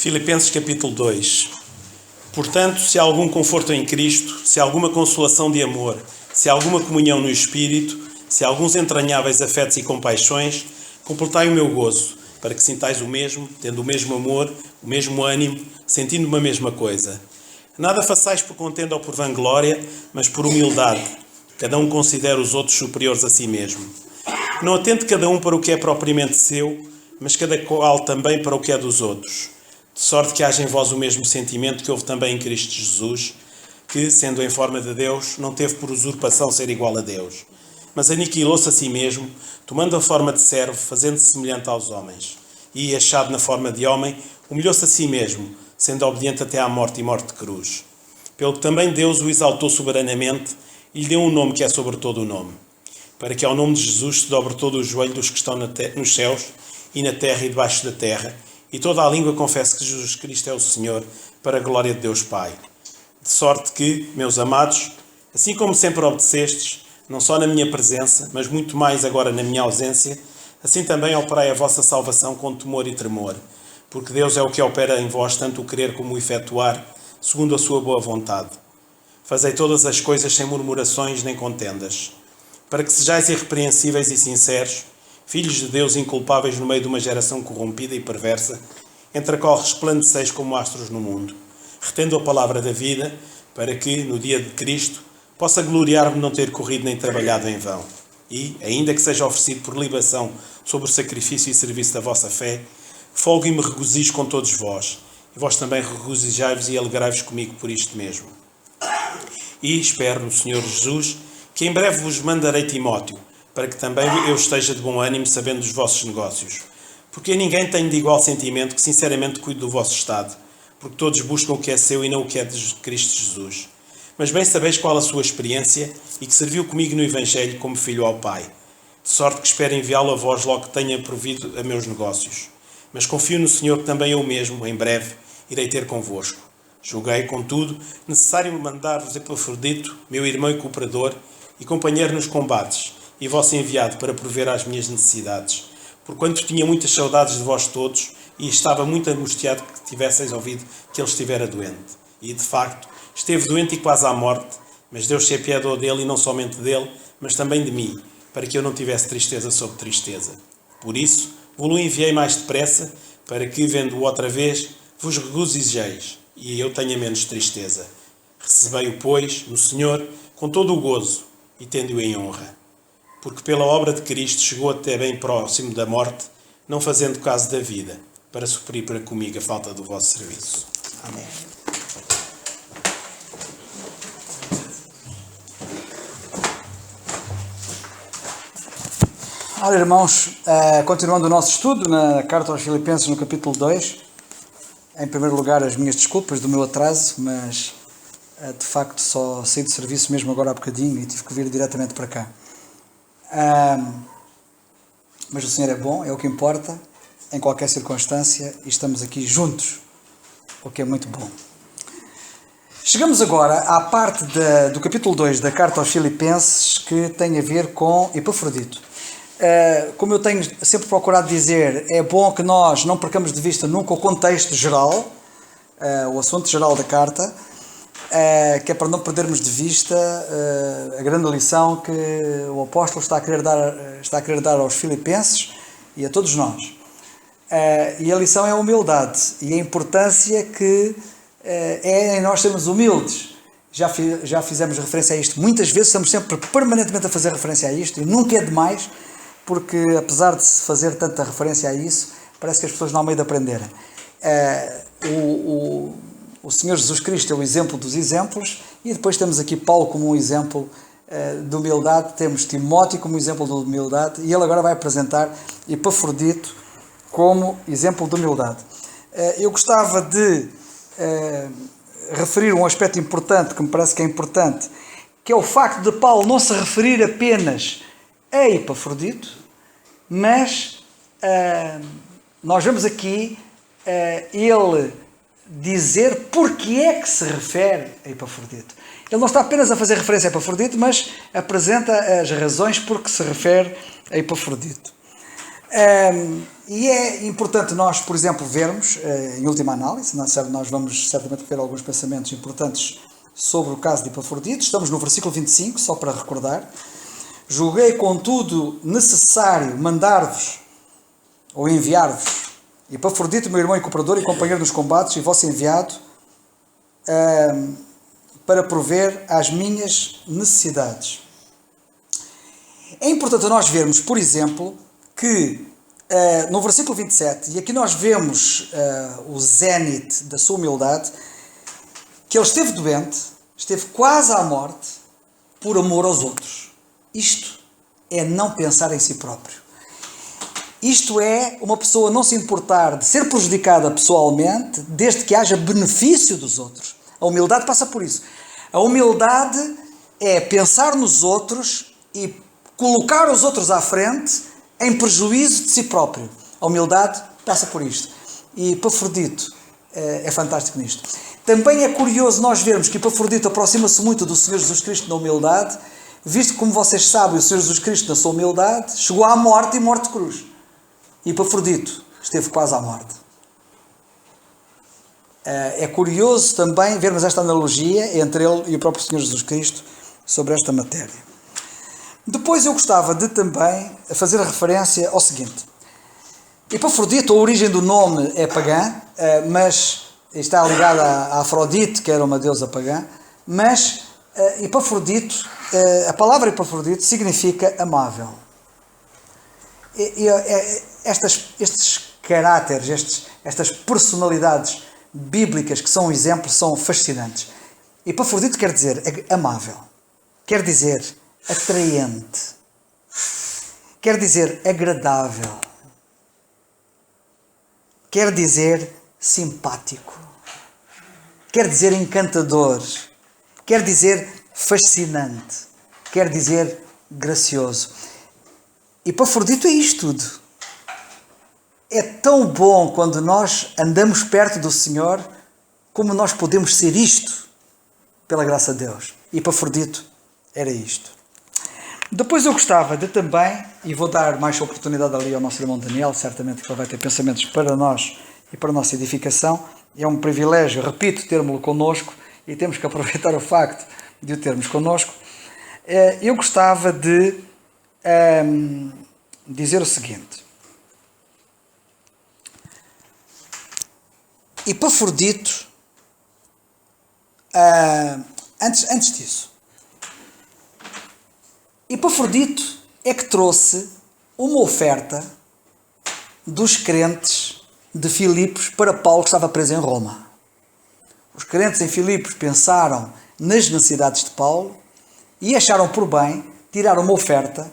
Filipenses capítulo 2. Portanto, se há algum conforto em Cristo, se há alguma consolação de amor, se há alguma comunhão no Espírito, se há alguns entranháveis afetos e compaixões, completai o meu gozo, para que sintais o mesmo, tendo o mesmo amor, o mesmo ânimo, sentindo uma mesma coisa. Nada façais por contenda ou por vanglória, mas por humildade. Cada um considera os outros superiores a si mesmo. Não atente cada um para o que é propriamente seu, mas cada qual também para o que é dos outros. De sorte que haja em vós o mesmo sentimento que houve também em Cristo Jesus, que, sendo em forma de Deus, não teve por usurpação ser igual a Deus, mas aniquilou-se a si mesmo, tomando a forma de servo, fazendo-se semelhante aos homens. E, achado na forma de homem, humilhou-se a si mesmo, sendo obediente até à morte e morte de cruz. Pelo que também Deus o exaltou soberanamente e lhe deu um nome que é sobre todo o nome, para que ao nome de Jesus se dobre todo o joelho dos que estão nos céus e na terra e debaixo da terra, e toda a língua confesse que Jesus Cristo é o Senhor, para a glória de Deus Pai. De sorte que, meus amados, assim como sempre obedecestes, não só na minha presença, mas muito mais agora na minha ausência, assim também operai a vossa salvação com temor e tremor, porque Deus é o que opera em vós tanto o querer como o efetuar, segundo a sua boa vontade. Fazei todas as coisas sem murmurações nem contendas, para que sejais irrepreensíveis e sinceros, filhos de Deus inculpáveis no meio de uma geração corrompida e perversa, entre a qual resplandeceis como astros no mundo, retendo a palavra da vida, para que, no dia de Cristo, possa gloriar-me de não ter corrido nem trabalhado em vão. E, ainda que seja oferecido por libação sobre o sacrifício e serviço da vossa fé, folgo e me regozijo com todos vós, e vós também regozijai-vos e alegrai-vos comigo por isto mesmo. E espero no Senhor Jesus, que em breve vos mandarei Timóteo, para que também eu esteja de bom ânimo sabendo dos vossos negócios. Porque a ninguém tenho de igual sentimento que sinceramente cuide do vosso estado, porque todos buscam o que é seu e não o que é de Cristo Jesus. Mas bem sabeis qual a sua experiência e que serviu comigo no Evangelho como filho ao Pai. De sorte que espero enviá-lo a vós logo que tenha provido a meus negócios. Mas confio no Senhor que também eu mesmo, em breve, irei ter convosco. Julguei, contudo, necessário mandar-vos Epafrodito, meu irmão e cooperador, e companheiro nos combates, e vosso enviado para prover às minhas necessidades, porquanto tinha muitas saudades de vós todos, e estava muito angustiado que tivesseis ouvido que ele estivera doente. E, de facto, esteve doente e quase à morte, mas Deus se apiedou dele, e não somente dele, mas também de mim, para que eu não tivesse tristeza sobre tristeza. Por isso, vou-lo enviei mais depressa, para que, vendo-o outra vez, vos regozijeis, e eu tenha menos tristeza. Recebei-o, pois, no Senhor, com todo o gozo, e tendo-o em honra. Porque pela obra de Cristo chegou até bem próximo da morte, não fazendo caso da vida, para suprir para comigo a falta do vosso serviço. Amém. Ora, irmãos, continuando o nosso estudo na Carta aos Filipenses, no capítulo 2, em primeiro lugar as minhas desculpas do meu atraso, mas de facto só saí de serviço mesmo agora há bocadinho e tive que vir diretamente para cá. Mas o Senhor é bom, é o que importa, em qualquer circunstância, e estamos aqui juntos, o que é muito bom. Chegamos agora à parte do capítulo 2 da Carta aos Filipenses, que tem a ver com Epafrodito. Como eu tenho sempre procurado dizer, é bom que nós não percamos de vista nunca o contexto geral, o assunto geral da carta, que é para não perdermos de vista a grande lição que o apóstolo está a querer dar aos filipenses e a todos nós. E a lição é a humildade e a importância que é em nós sermos humildes. Já fizemos referência a isto muitas vezes, estamos sempre permanentemente a fazer referência a isto e nunca é demais, porque apesar de se fazer tanta referência a isso, parece que as pessoas não há meio de aprenderem. O Senhor Jesus Cristo é o exemplo dos exemplos, e depois temos aqui Paulo como um exemplo de humildade, temos Timóteo como exemplo de humildade, e ele agora vai apresentar Epafrodito como exemplo de humildade. Eu gostava de referir um aspecto importante, que me parece que é importante, que é o facto de Paulo não se referir apenas a Epafrodito, mas nós vemos aqui ele dizer porque é que se refere a Epafrodito. Ele não está apenas a fazer referência a Epafrodito, mas apresenta as razões por que se refere a Epafrodito. E é importante nós, por exemplo, vermos, em última análise, nós vamos certamente ver alguns pensamentos importantes sobre o caso de Epafrodito. Estamos no versículo 25, só para recordar. Julguei, contudo, necessário mandar-vos, ou enviar-vos, Epafrodito, meu irmão e cooperador e companheiro dos combates, e vosso enviado, para prover às minhas necessidades. É importante nós vermos, por exemplo, que no versículo 27, e aqui nós vemos o zénite da sua humildade, que ele esteve doente, esteve quase à morte, por amor aos outros. Isto é não pensar em si próprio. Isto é uma pessoa não se importar de ser prejudicada pessoalmente, desde que haja benefício dos outros. A humildade passa por isso. A humildade é pensar nos outros e colocar os outros à frente em prejuízo de si próprio. A humildade passa por isto. E Epafrodito é fantástico nisto. Também é curioso nós vermos que Epafrodito aproxima-se muito do Senhor Jesus Cristo na humildade, visto que, como vocês sabem, o Senhor Jesus Cristo, na sua humildade, chegou à morte e morte de cruz. E Epafrodito esteve quase à morte. É curioso também vermos esta analogia entre ele e o próprio Senhor Jesus Cristo sobre esta matéria. Depois eu gostava de também fazer referência ao seguinte. Epafrodito, a origem do nome é pagã, mas está ligada a Afrodite, que era uma deusa pagã, mas Epafrodito, a palavra Epafrodito significa amável. Estes caráteres, estas personalidades bíblicas que são um exemplo, são fascinantes. Epafrodito quer dizer amável, quer dizer atraente, quer dizer agradável, quer dizer simpático, quer dizer encantador, quer dizer fascinante, quer dizer gracioso. Epafrodito é isto tudo. É tão bom quando nós andamos perto do Senhor, como nós podemos ser isto, pela graça de Deus. Epafrodito era isto. Depois eu gostava de também, e vou dar mais oportunidade ali ao nosso irmão Daniel, certamente que ele vai ter pensamentos para nós e para a nossa edificação. É um privilégio, repito, termos-lo connosco, e temos que aproveitar o facto de o termos connosco. Eu gostava de dizer o seguinte. Epafrodito, antes disso, Epafrodito é que trouxe uma oferta dos crentes de Filipos para Paulo, que estava preso em Roma. Os crentes em Filipos pensaram nas necessidades de Paulo e acharam por bem tirar uma oferta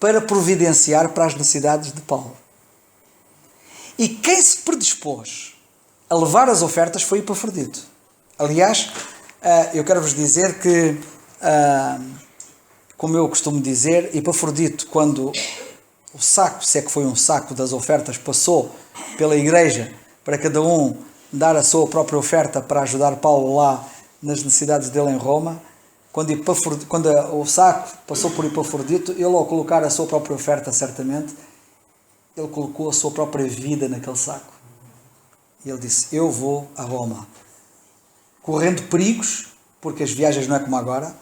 para providenciar para as necessidades de Paulo. E quem se predispôs a levar as ofertas foi Epafrodito. Aliás, eu quero vos dizer que, como eu costumo dizer, Epafrodito, quando o saco, se é que foi um saco das ofertas, passou pela igreja para cada um dar a sua própria oferta para ajudar Paulo lá nas necessidades dele em Roma, quando o saco passou por Epafrodito, ele, ao colocar a sua própria oferta, certamente, ele colocou a sua própria vida naquele saco. E ele disse, eu vou a Roma, correndo perigos, porque as viagens não é como agora,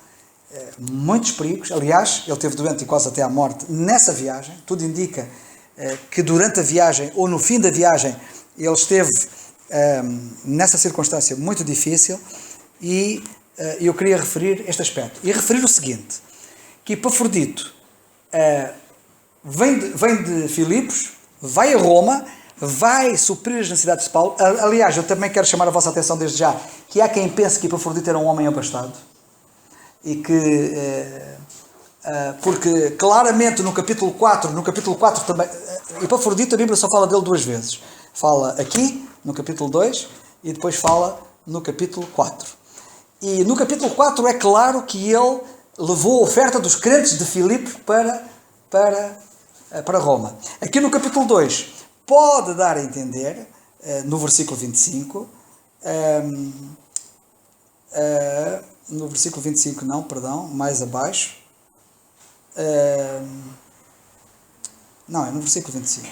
muitos perigos. Aliás, ele esteve doente e quase até à morte nessa viagem. Tudo indica que durante a viagem, ou no fim da viagem, ele esteve nessa circunstância muito difícil. E eu queria referir este aspecto. E referir o seguinte, que Epafrodito vem de Filipos, vai a Roma, vai suprir as necessidades de Paulo. Aliás, eu também quero chamar a vossa atenção desde já, que há quem pense que Epafrodito era um homem abastado. E que, porque claramente no capítulo 4 também, Epafrodito, a Bíblia só fala dele duas vezes. Fala aqui, no capítulo 2, e depois fala no capítulo 4. E no capítulo 4 é claro que ele levou a oferta dos crentes de Filipos para Roma. Aqui no capítulo 2, pode dar a entender, no versículo 25, no versículo 25 não, perdão, mais abaixo, não, é no versículo 25,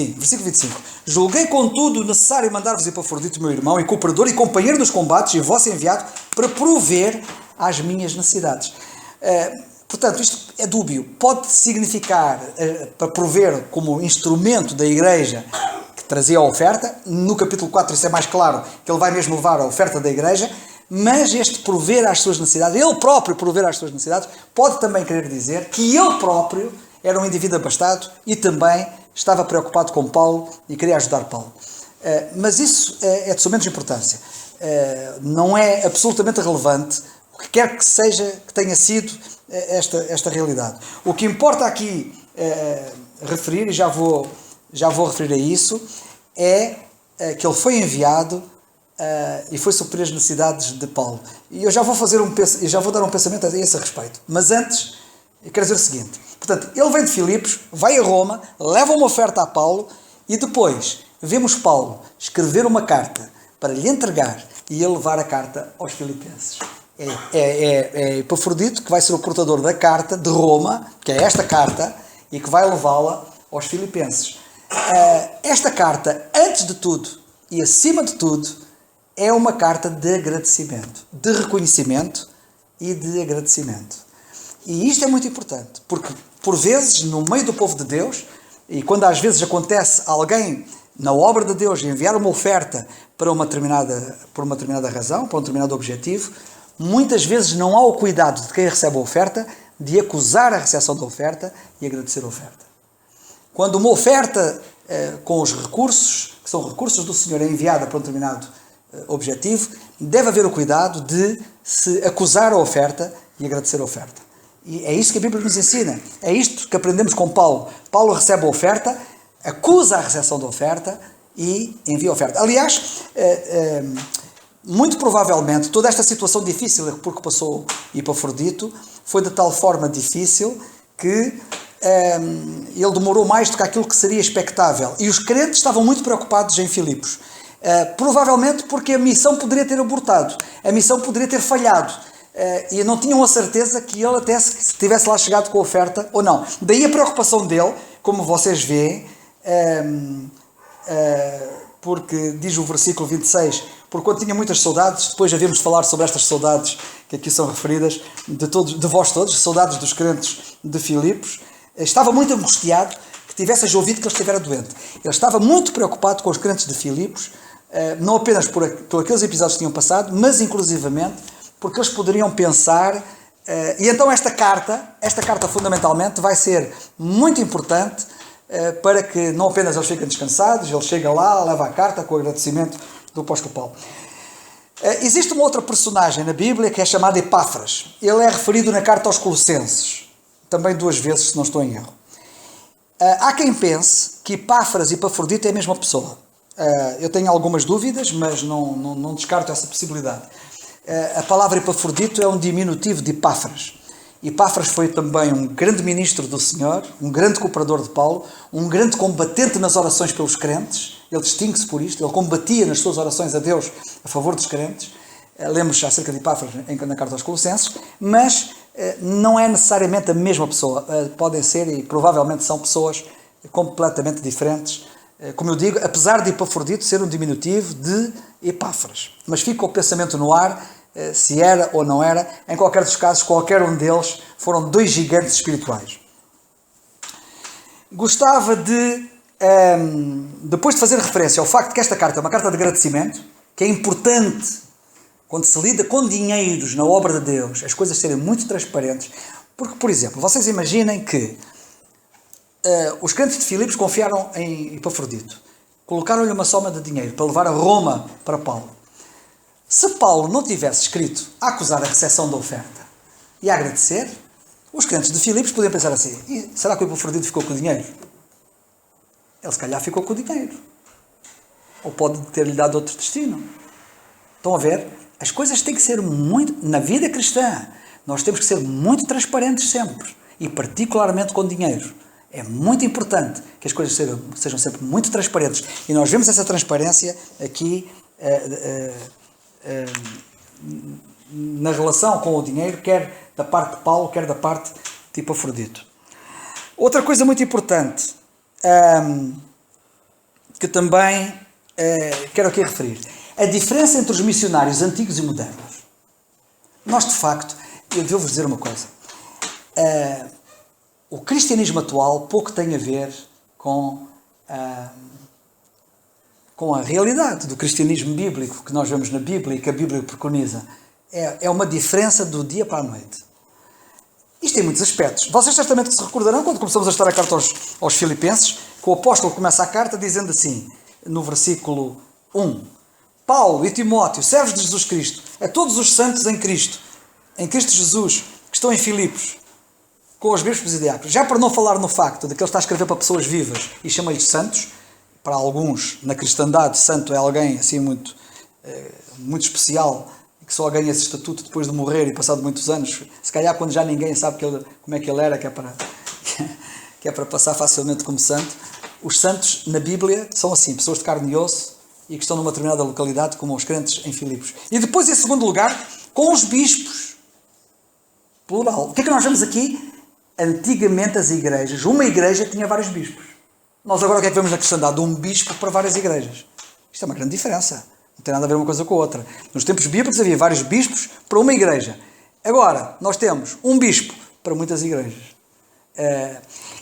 Sim, versículo 25. Julguei, contudo, necessário mandar-vos Epafrodito, meu irmão e cooperador e companheiro dos combates e vosso enviado para prover às minhas necessidades. Portanto, isto é dúbio. Pode significar para prover como instrumento da igreja que trazia a oferta. No capítulo 4 isso é mais claro, que ele vai mesmo levar a oferta da igreja. Mas este prover às suas necessidades, ele próprio prover às suas necessidades, pode também querer dizer que ele próprio era um indivíduo abastado e também estava preocupado com Paulo e queria ajudar Paulo. Mas isso é de sumenos importância. Não é absolutamente relevante o que quer que seja que tenha sido esta realidade. O que importa aqui referir, e já vou referir a isso, é que ele foi enviado e foi suprir as necessidades de Paulo. E eu já vou dar um pensamento a esse respeito. Mas antes, eu quero dizer o seguinte. Portanto, ele vem de Filipos, vai a Roma, leva uma oferta a Paulo e depois vemos Paulo escrever uma carta para lhe entregar e ele levar a carta aos filipenses. É Epafrodito que vai ser o portador da carta de Roma, que é esta carta, e que vai levá-la aos filipenses. Esta carta, antes de tudo e acima de tudo, é uma carta de agradecimento, de reconhecimento e de agradecimento. E isto é muito importante, porque por vezes no meio do povo de Deus, e quando às vezes acontece alguém na obra de Deus enviar uma oferta por uma determinada razão, para um determinado objetivo, muitas vezes não há o cuidado de quem recebe a oferta de acusar a recepção da oferta e agradecer a oferta. Quando uma oferta com os recursos, que são recursos do Senhor, é enviada para um determinado objetivo, deve haver o cuidado de se acusar a oferta e agradecer a oferta. E é isto que a Bíblia nos ensina. É isto que aprendemos com Paulo. Paulo recebe a oferta, acusa a recepção da oferta e envia a oferta. Aliás, muito provavelmente toda esta situação difícil por que passou Epafrodito foi de tal forma difícil que ele demorou mais do que aquilo que seria expectável. E os crentes estavam muito preocupados em Filipos. Provavelmente porque a missão poderia ter abortado, a missão poderia ter falhado, e não tinham a certeza que ele até se tivesse lá chegado com a oferta ou não. Daí a preocupação dele, como vocês veem, porque diz o versículo 26, porque quando tinha muitas saudades, depois havemos de falar sobre estas saudades que aqui são referidas, de vós todos, saudades dos crentes de Filipos, estava muito angustiado que tivesse ouvido que ele estivera doente. Ele estava muito preocupado com os crentes de Filipos, não apenas por aqueles episódios que tinham passado, mas inclusivamente porque eles poderiam pensar, e então esta carta fundamentalmente vai ser muito importante para que não apenas eles fiquem descansados, ele chega lá, leva a carta com o agradecimento do apóstolo Paulo. Existe uma outra personagem na Bíblia que é chamada Epáfras. Ele é referido na carta aos Colossenses, também 2 vezes, se não estou em erro. Há quem pense que Epáfras e Epafrodito é a mesma pessoa. Eu tenho algumas dúvidas, mas não descarto essa possibilidade. A palavra Epafrodito é um diminutivo de Epáfras. Epáfras foi também um grande ministro do Senhor, um grande cooperador de Paulo, um grande combatente nas orações pelos crentes. Ele distingue-se por isto, ele combatia nas suas orações a Deus a favor dos crentes. Lemos acerca de Epáfras na carta aos Colossenses, mas não é necessariamente a mesma pessoa. Podem ser e provavelmente são pessoas completamente diferentes. Como eu digo, apesar de Epafrodito ser um diminutivo de Epáfras. Mas fica o pensamento no ar, se era ou não era. Em qualquer dos casos, qualquer um deles foram 2 gigantes espirituais. Gostava de, depois de fazer referência ao facto que esta carta é uma carta de agradecimento, que é importante quando se lida com dinheiros na obra de Deus, as coisas serem muito transparentes. Porque, por exemplo, vocês imaginem que os crentes de Filipos confiaram em Epafrodito. Colocaram-lhe uma soma de dinheiro para levar a Roma para Paulo. Se Paulo não tivesse escrito a acusar a recepção da oferta e a agradecer, os crentes de Filipos podiam pensar assim: será que o Epafrodito ficou com o dinheiro? Ele se calhar ficou com o dinheiro. Ou pode ter-lhe dado outro destino. Estão a ver? As coisas têm que ser muito... Na vida cristã, nós temos que ser muito transparentes sempre. E particularmente com dinheiro. É muito importante que as coisas sejam sempre muito transparentes. E nós vemos essa transparência aqui na relação com o dinheiro, quer da parte de Paulo, quer da parte de Epafrodito. Outra coisa muito importante. que também quero aqui referir. A diferença entre os missionários antigos e modernos. Nós, de facto, eu devo-vos dizer uma coisa. O cristianismo atual pouco tem a ver com a realidade do cristianismo bíblico que nós vemos na Bíblia e que a Bíblia preconiza. É uma diferença do dia para a noite. Isto tem muitos aspectos. Vocês certamente se recordarão, quando começamos a estudar a carta aos Filipenses, que o apóstolo começa a carta dizendo assim, no versículo 1, Paulo e Timóteo, servos de Jesus Cristo, a todos os santos em Cristo Jesus, que estão em Filipos, com os bispos e diáconos. Já para não falar no facto de que ele está a escrever para pessoas vivas e chama-lhes santos, para alguns, na cristandade, santo é alguém assim muito especial, que só ganha esse estatuto depois de morrer e passado muitos anos, se calhar quando já ninguém sabe como é que ele era, que é para passar facilmente como santo. Os santos na Bíblia são assim, pessoas de carne e osso e que estão numa determinada localidade, como os crentes em Filipos. E depois, em segundo lugar, com os bispos. Plural. O que é que nós vemos aqui? Antigamente as igrejas, uma igreja tinha vários bispos. Nós agora o que é que vemos na cristandade? De um bispo para várias igrejas. Isto é uma grande diferença. Não tem nada a ver uma coisa com a outra. Nos tempos bíblicos havia vários bispos para uma igreja. Agora, nós temos um bispo para muitas igrejas.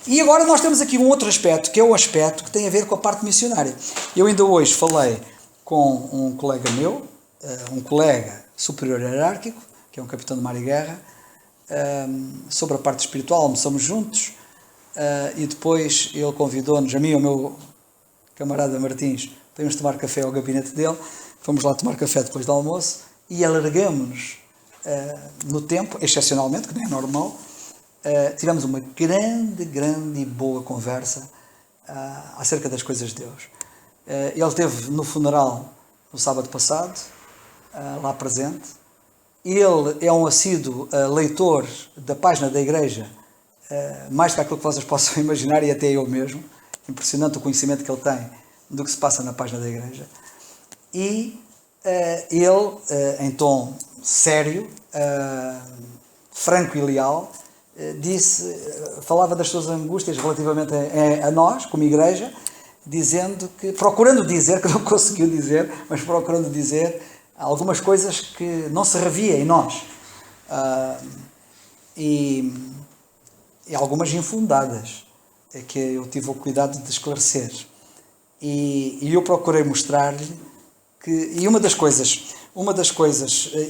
E agora nós temos aqui um outro aspecto, que é o aspecto que tem a ver com a parte missionária. Eu ainda hoje falei com um colega meu, um colega superior hierárquico, que é um capitão de mar e guerra, sobre a parte espiritual, almoçamos juntos, e depois ele convidou-nos, a mim e ao meu camarada Martins, para irmos tomar café ao gabinete dele. Fomos lá tomar café depois do almoço e alargamos-nos no tempo, excepcionalmente, que não é normal. Tivemos uma grande e boa conversa acerca das coisas de Deus. Ele esteve no funeral no sábado passado, lá presente. Ele é um assíduo leitor da página da igreja, mais do que aquilo que vocês possam imaginar, e até eu mesmo. Impressionante o conhecimento que ele tem do que se passa na página da igreja. E ele, em tom sério, franco e leal, falava das suas angústias relativamente a nós, como igreja, procurando dizer, que não conseguiu dizer, mas procurando dizer algumas coisas que não se revia em nós. E algumas infundadas, que eu tive o cuidado de esclarecer. E eu procurei mostrar-lhe que... E uma das coisas...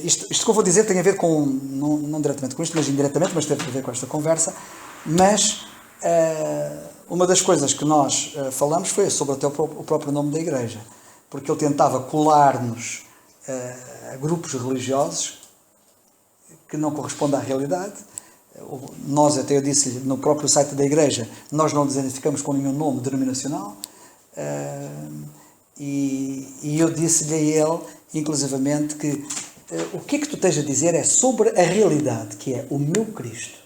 Isto que eu vou dizer tem a ver com... Não diretamente com isto, mas indiretamente, mas teve a ver com esta conversa. Mas uma das coisas que nós falamos foi sobre até o próprio nome da igreja. Porque ele tentava colar-nos a grupos religiosos que não correspondem à realidade. Nós, até eu disse-lhe, no próprio site da igreja, nós não nos identificamos com nenhum nome denominacional. E eu disse-lhe a ele, inclusivamente, que o que é que tu tens a dizer é sobre a realidade, que é o meu Cristo.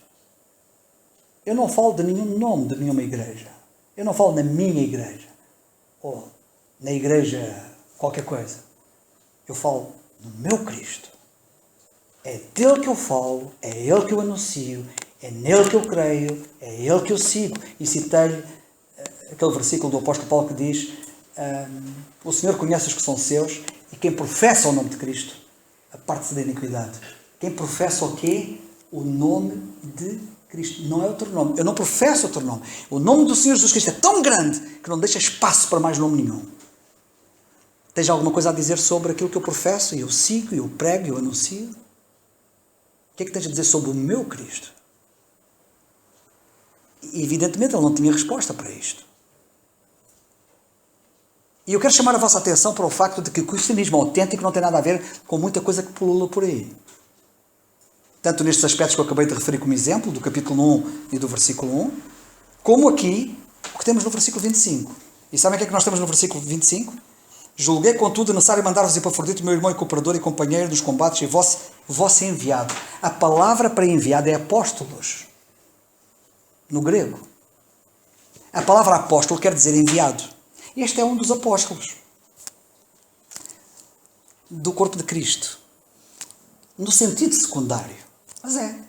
Eu não falo de nenhum nome de nenhuma igreja. Eu não falo na minha igreja, ou na igreja qualquer coisa. Eu falo no meu Cristo. É dele que eu falo, é ele que eu anuncio, é nele que eu creio, é ele que eu sigo. E citei-lhe aquele versículo do apóstolo Paulo que diz: o Senhor conhece os que são seus, e quem professa o nome de Cristo aparte-se da iniquidade. Quem professa o quê? O nome de Cristo. Não é outro nome. Eu não professo outro nome. O nome do Senhor Jesus Cristo é tão grande que não deixa espaço para mais nome nenhum. Tens alguma coisa a dizer sobre aquilo que eu professo, e eu sigo, e eu prego, e eu anuncio? O que é que tens a dizer sobre o meu Cristo? E, evidentemente, ele não tinha resposta para isto. E eu quero chamar a vossa atenção para o facto de que o cristianismo autêntico não tem nada a ver com muita coisa que pulula por aí. Tanto nestes aspectos que eu acabei de referir como exemplo, do capítulo 1 e do versículo 1, como aqui, o que temos no versículo 25. E sabem o que é que nós temos no versículo 25? Julguei, contudo, necessário mandar-vos Epafrodito, meu irmão e cooperador e companheiro dos combates, e vosso enviado. A palavra para enviado é apóstolos, no grego. A palavra apóstolo quer dizer enviado. Este é um dos apóstolos do corpo de Cristo, no sentido secundário. Mas é.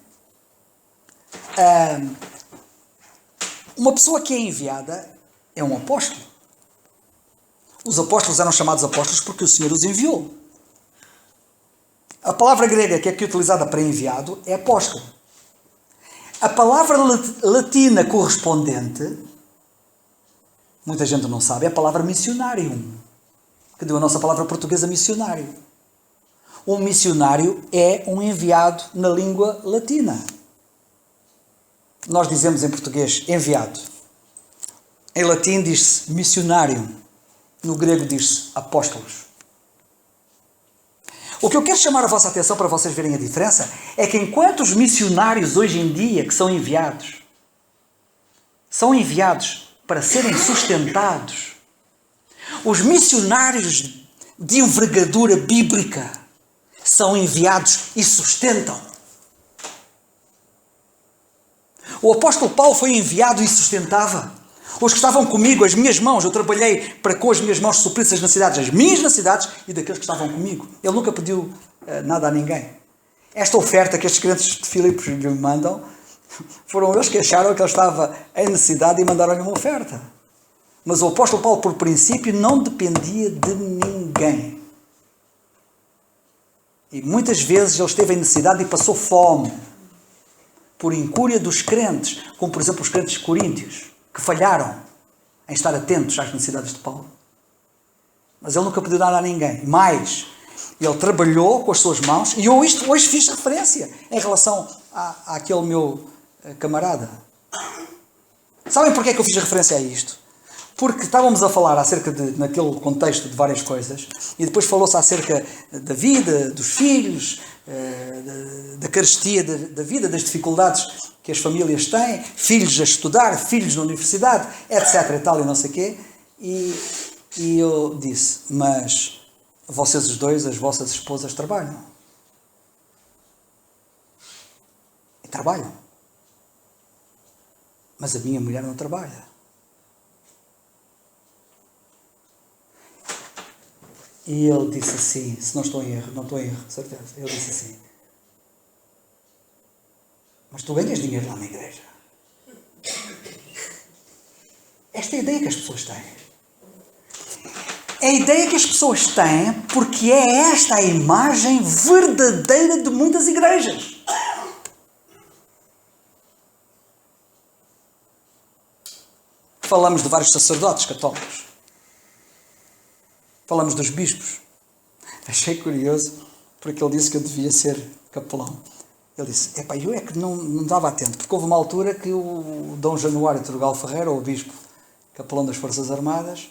Uma pessoa que é enviada é um apóstolo. Os apóstolos eram chamados apóstolos porque o Senhor os enviou. A palavra grega que é aqui utilizada para enviado é apóstolo. A palavra latina correspondente, muita gente não sabe, é a palavra missionarium, que deu a nossa palavra portuguesa missionário. Um missionário é um enviado na língua latina. Nós dizemos em português enviado. Em latim diz-se missionarium. No grego diz-se apóstolos. O que eu quero chamar a vossa atenção para vocês verem a diferença é que enquanto os missionários hoje em dia que são enviados para serem sustentados, os missionários de envergadura bíblica são enviados e sustentam. O apóstolo Paulo foi enviado e sustentava. Os que estavam comigo, as minhas mãos, eu trabalhei para com as minhas mãos suprir as necessidades, as minhas necessidades e daqueles que estavam comigo. Ele nunca pediu nada a ninguém. Esta oferta que estes crentes de Filipos lhe mandam, foram eles que acharam que ele estava em necessidade e mandaram-lhe uma oferta. Mas o apóstolo Paulo, por princípio, não dependia de ninguém. E muitas vezes ele esteve em necessidade e passou fome por incúria dos crentes, como por exemplo os crentes coríntios, que falharam em estar atentos às necessidades de Paulo. Mas ele nunca pediu nada a ninguém. Mais, ele trabalhou com as suas mãos, e eu hoje fiz referência em relação àquele meu camarada. Sabem porquê é que eu fiz referência a isto? Porque estávamos a falar acerca naquele contexto de várias coisas, e depois falou-se acerca da vida, dos filhos, da carestia da vida, das dificuldades que as famílias têm, filhos a estudar, filhos na universidade, etc. e tal, e não sei o quê. E eu disse, mas vocês os dois, as vossas esposas, trabalham. E trabalham. Mas a minha mulher não trabalha. E ele disse assim, se não estou em erro, de certeza. Ele disse assim, mas tu ganhas dinheiro lá na igreja. Esta é a ideia que as pessoas têm. É a ideia que as pessoas têm porque é esta a imagem verdadeira de muitas igrejas. Falamos de vários sacerdotes católicos. Falamos dos bispos. Achei curioso porque ele disse que eu devia ser capelão. Ele disse, epá, eu é que não estava atento, porque houve uma altura que o Dom Januário Turgal Ferreira, o bispo capelão das Forças Armadas,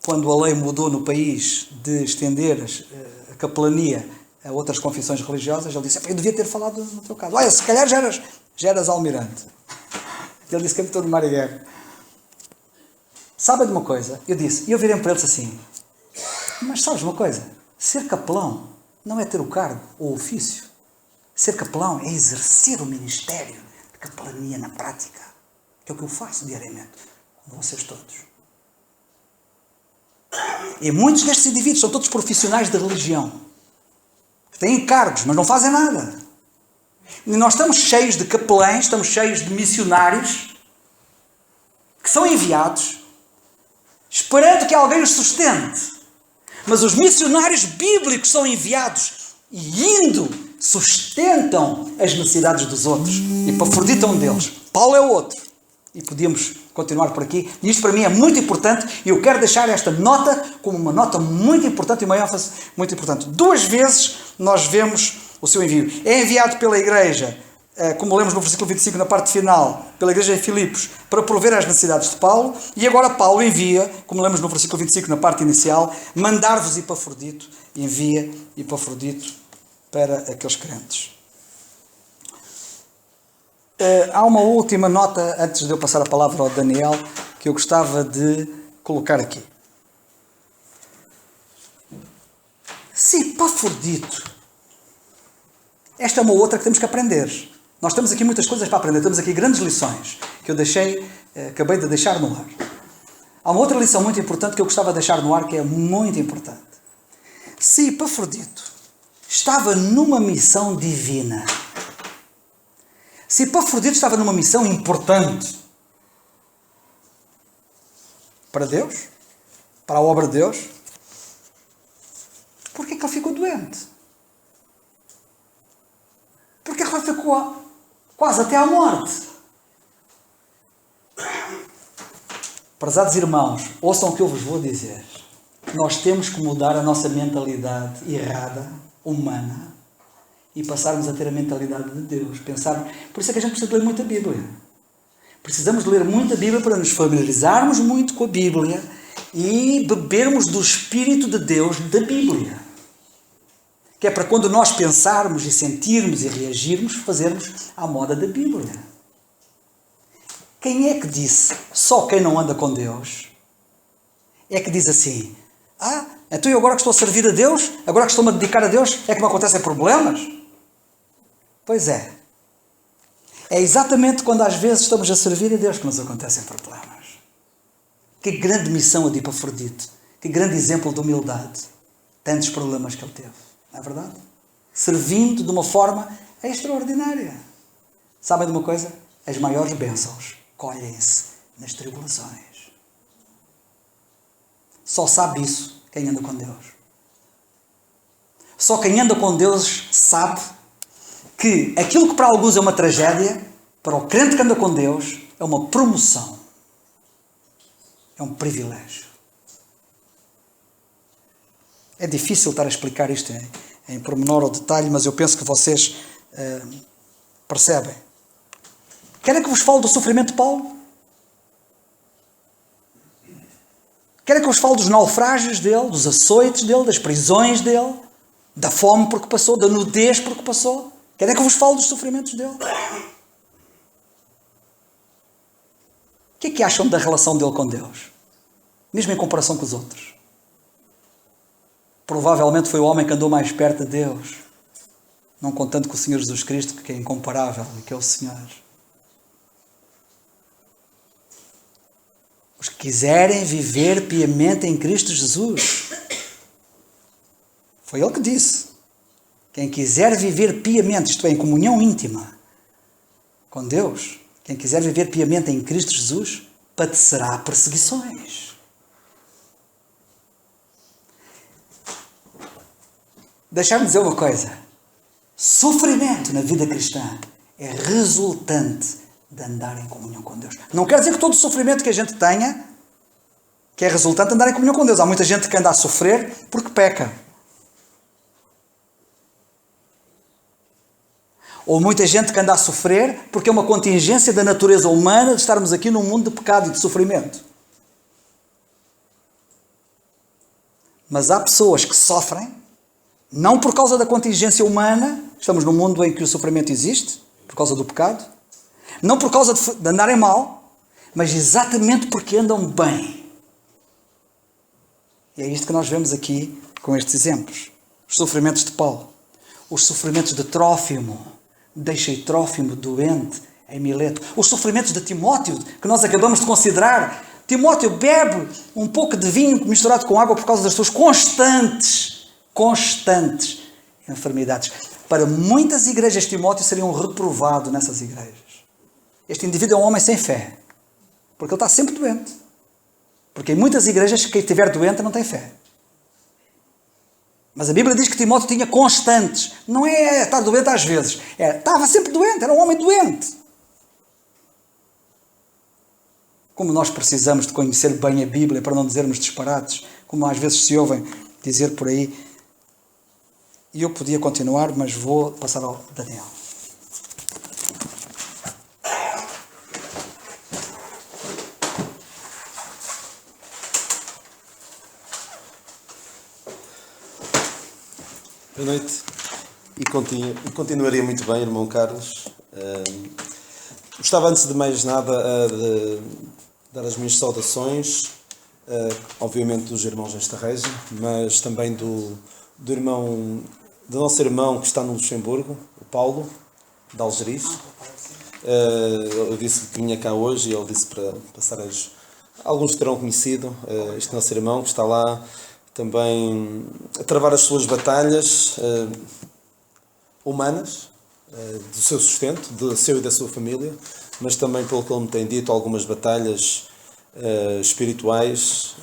quando a lei mudou no país de estender a capelania a outras confissões religiosas, ele disse, epá, eu devia ter falado no teu caso. Olha, se calhar já eras almirante. Ele disse que capitão de mar e guerra. Sabem de uma coisa? Eu disse, e eu virei para eles assim, mas sabes uma coisa? Ser capelão não é ter o cargo ou o ofício. Ser capelão é exercer o ministério de capelania na prática, que é o que eu faço diariamente com vocês todos. E muitos destes indivíduos são todos profissionais da religião, que têm cargos, mas não fazem nada. E nós estamos cheios de capelães, estamos cheios de missionários que são enviados esperando que alguém os sustente. Mas os missionários bíblicos são enviados e indo sustentam as necessidades dos outros e paforditam deles. Paulo é o outro. E podíamos continuar por aqui. E isto para mim é muito importante e eu quero deixar esta nota como uma nota muito importante e uma ênfase muito importante. 2 vezes nós vemos o seu envio. É enviado pela igreja, como lemos no versículo 25 na parte final, pela igreja em Filipos, para prover às necessidades de Paulo. E agora Paulo envia, como lemos no versículo 25 na parte inicial, mandar-vos Epafrodito, envia Epafrodito para aqueles crentes. Há uma última nota, antes de eu passar a palavra ao Daniel, que eu gostava de colocar aqui. Se Epafrodito, esta é uma outra que temos que aprender. Nós temos aqui muitas coisas para aprender, temos aqui grandes lições, que eu acabei de deixar no ar. Há uma outra lição muito importante que eu gostava de deixar no ar, que é muito importante. Se Epafrodito estava numa missão divina, se Epafrodito estava numa missão importante para Deus, para a obra de Deus, porquê que ele ficou doente? Porquê que ele ficou quase até à morte? Prezados irmãos, ouçam o que eu vos vou dizer. Nós temos que mudar a nossa mentalidade errada, humana, e passarmos a ter a mentalidade de Deus. Pensar. Por isso é que a gente precisa ler muita Bíblia. Precisamos ler muita Bíblia para nos familiarizarmos muito com a Bíblia e bebermos do Espírito de Deus da Bíblia. Que é para quando nós pensarmos e sentirmos e reagirmos, fazermos à moda da Bíblia. Quem é que disse só quem não anda com Deus é que diz assim: então eu agora que estou a servir a Deus, agora que estou-me a dedicar a Deus, é que me acontecem problemas? Pois é. É exatamente quando às vezes estamos a servir a Deus que nos acontecem problemas. Que grande missão a de Epafrodito. Que grande exemplo de humildade. Tantos problemas que ele teve. Não é verdade? Servindo de uma forma extraordinária. Sabem de uma coisa? As maiores bênçãos colhem-se nas tribulações. Só sabe isso quem anda com Deus. Só quem anda com Deus sabe que aquilo que para alguns é uma tragédia, para o crente que anda com Deus, é uma promoção. É um privilégio. É difícil estar a explicar isto em pormenor ou detalhe, mas eu penso que vocês percebem. Querem que vos fale do sofrimento de Paulo? Querem que vos fale dos naufrágios dele, dos açoites dele, das prisões dele, da fome porque passou, da nudez porque passou? Querem que eu vos fale dos sofrimentos dele? O que é que acham da relação dele com Deus? Mesmo em comparação com os outros. Provavelmente foi o homem que andou mais perto de Deus. Não contando com o Senhor Jesus Cristo, que é incomparável e que é o Senhor. Os que quiserem viver piamente em Cristo Jesus. Foi ele que disse. Quem quiser viver piamente, isto é, em comunhão íntima com Deus, quem quiser viver piamente em Cristo Jesus, padecerá perseguições. Deixar-me dizer uma coisa. Sofrimento na vida cristã é resultante de andar em comunhão com Deus. Não quer dizer que todo o sofrimento que a gente tenha que é resultante de andar em comunhão com Deus. Há muita gente que anda a sofrer porque peca. Ou muita gente que anda a sofrer porque é uma contingência da natureza humana de estarmos aqui num mundo de pecado e de sofrimento. Mas há pessoas que sofrem, não por causa da contingência humana, estamos num mundo em que o sofrimento existe, por causa do pecado, não por causa de andarem mal, mas exatamente porque andam bem. E é isto que nós vemos aqui com estes exemplos. Os sofrimentos de Paulo, os sofrimentos de Trófimo, deixei Trófimo doente em Mileto. Os sofrimentos de Timóteo, que nós acabamos de considerar. Timóteo bebe um pouco de vinho misturado com água por causa das suas constantes enfermidades. Para muitas igrejas, Timóteo seria um reprovado nessas igrejas. Este indivíduo é um homem sem fé, porque ele está sempre doente. Porque em muitas igrejas, quem estiver doente não tem fé. Mas a Bíblia diz que Timóteo tinha constantes. Não é estar doente às vezes. Estava sempre doente, era um homem doente. Como nós precisamos de conhecer bem a Bíblia para não dizermos disparates, como às vezes se ouvem dizer por aí. E eu podia continuar, mas vou passar ao Daniel. Boa noite. E continuaria muito bem, irmão Carlos. Gostava, antes de mais nada, de dar as minhas saudações, obviamente dos irmãos desta reza, mas também do nosso irmão que está no Luxemburgo, o Paulo, de Algeriz. Eu disse que vinha cá hoje e ele disse para passar alguns terão conhecido este nosso irmão que está lá também a travar as suas batalhas humanas, do seu sustento, do seu e da sua família, mas também, pelo que ele me tem dito, algumas batalhas espirituais,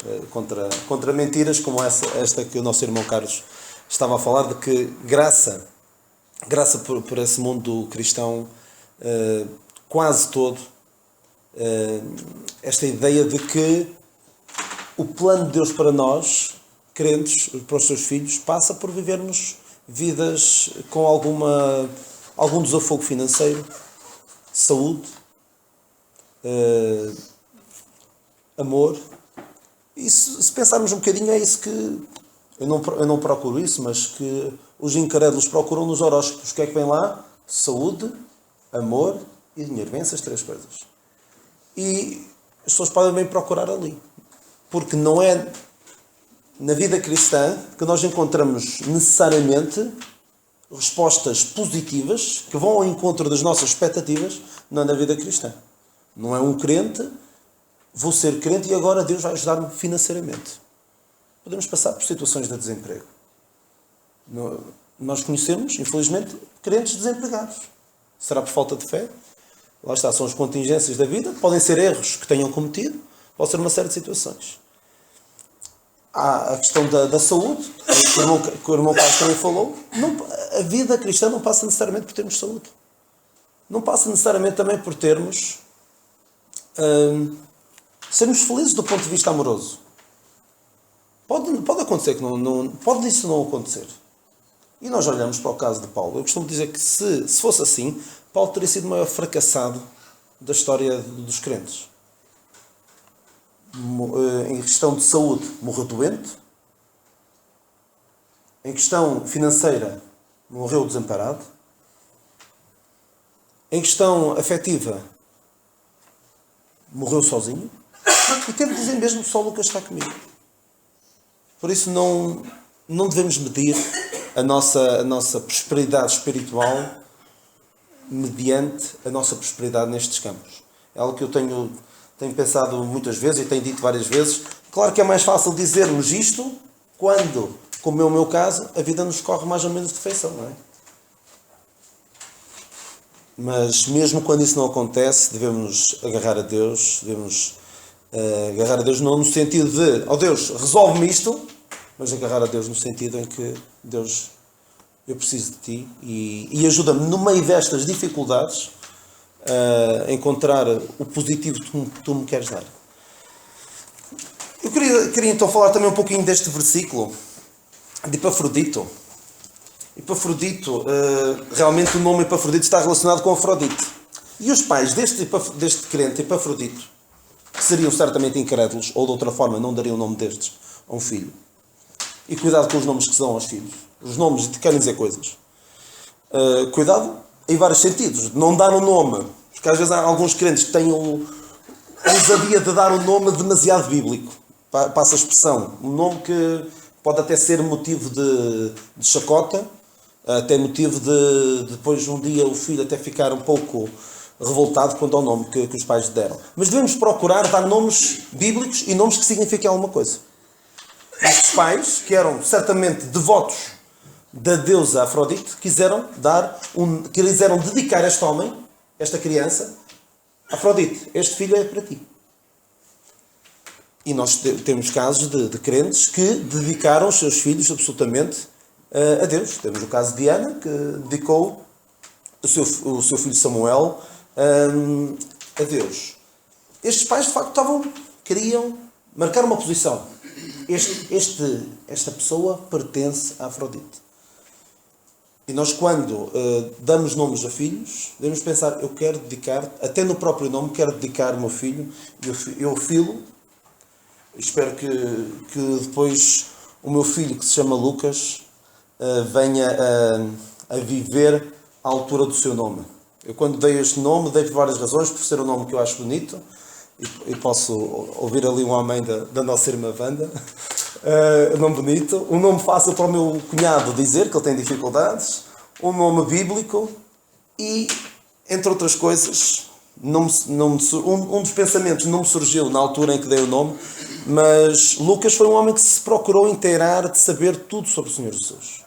contra mentiras como esta que o nosso irmão Carlos estava a falar, de que graça por esse mundo cristão quase todo, esta ideia de que o plano de Deus para nós, crentes, para os seus filhos, passa por vivermos vidas com algum desafogo financeiro, saúde, amor. E se pensarmos um bocadinho, é isso que eu não procuro isso, mas que os incrédulos procuram nos horóscopos. O que é que vem lá? Saúde, amor e dinheiro. Vêm essas três coisas. E as pessoas podem bem procurar ali. Porque não é na vida cristã que nós encontramos necessariamente respostas positivas que vão ao encontro das nossas expectativas. Não é na vida cristã. Não é um crente, vou ser crente e agora Deus vai ajudar-me financeiramente. Podemos passar por situações de desemprego. Nós conhecemos, infelizmente, crentes desempregados. Será por falta de fé? Lá está, são as contingências da vida. Podem ser erros que tenham cometido, pode ser uma série de situações. Há a questão da saúde, que o irmão Carlos também falou. A vida cristã não passa necessariamente por termos saúde. Não passa necessariamente também por termos... sermos felizes do ponto de vista amoroso. Pode acontecer que pode isso não acontecer. E nós olhamos para o caso de Paulo. Eu costumo dizer que se fosse assim, Paulo teria sido o maior fracassado da história dos crentes. Em questão de saúde, morreu doente. Em questão financeira, morreu desamparado. Em questão afetiva, morreu sozinho. E teve de dizer mesmo: só Lucas está comigo. Por isso não devemos medir a nossa prosperidade espiritual mediante a nossa prosperidade nestes campos. É algo que eu tenho pensado muitas vezes e tenho dito várias vezes. Claro que é mais fácil dizermos isto quando, como é o meu caso, a vida nos corre mais ou menos de feição, não é? Mas mesmo quando isso não acontece, devemos agarrar a Deus, agarrar a Deus não no sentido de, oh Deus, resolve-me isto, mas agarrar a Deus no sentido em que, Deus, eu preciso de Ti e ajuda-me no meio destas dificuldades a encontrar o positivo que Tu me queres dar. Eu queria então falar também um pouquinho deste versículo de Epafrodito. Epafrodito, realmente o nome Epafrodito está relacionado com Afrodite. E os pais deste crente, Epafrodito, que seriam certamente incrédulos, ou de outra forma não dariam o nome destes a um filho. E cuidado com os nomes que se dão aos filhos. Os nomes querem dizer coisas. Cuidado em vários sentidos. Não dar um nome. Porque às vezes há alguns crentes que têm a ousadia de dar um nome demasiado bíblico. Passa a expressão. Um nome que pode até ser motivo de chacota, até motivo de depois um dia o filho até ficar um pouco revoltado quanto ao nome que os pais lhe deram. Mas devemos procurar dar nomes bíblicos e nomes que signifiquem alguma coisa. Estes pais, que eram certamente devotos da deusa Afrodite, quiseram dedicar este homem, esta criança, Afrodite, este filho é para ti. E nós temos casos de crentes que dedicaram os seus filhos absolutamente a Deus. Temos o caso de Ana, que dedicou o seu filho Samuel a Deus. Estes pais, de facto, queriam marcar uma posição. Esta pessoa pertence a Afrodite. E nós, quando damos nomes a filhos, devemos pensar: eu quero dedicar, até no próprio nome, quero dedicar o meu filho, eu filo. Espero que depois o meu filho, que se chama Lucas, venha a viver à altura do seu nome. Eu, quando dei este nome, dei por várias razões, por ser um nome que eu acho bonito, e posso ouvir ali um amém da nossa irmã Wanda, um nome bonito, um nome fácil para o meu cunhado dizer, que ele tem dificuldades, um nome bíblico e, entre outras coisas, um dos pensamentos não me surgiu na altura em que dei o nome, mas Lucas foi um homem que se procurou inteirar de saber tudo sobre o Senhor Jesus.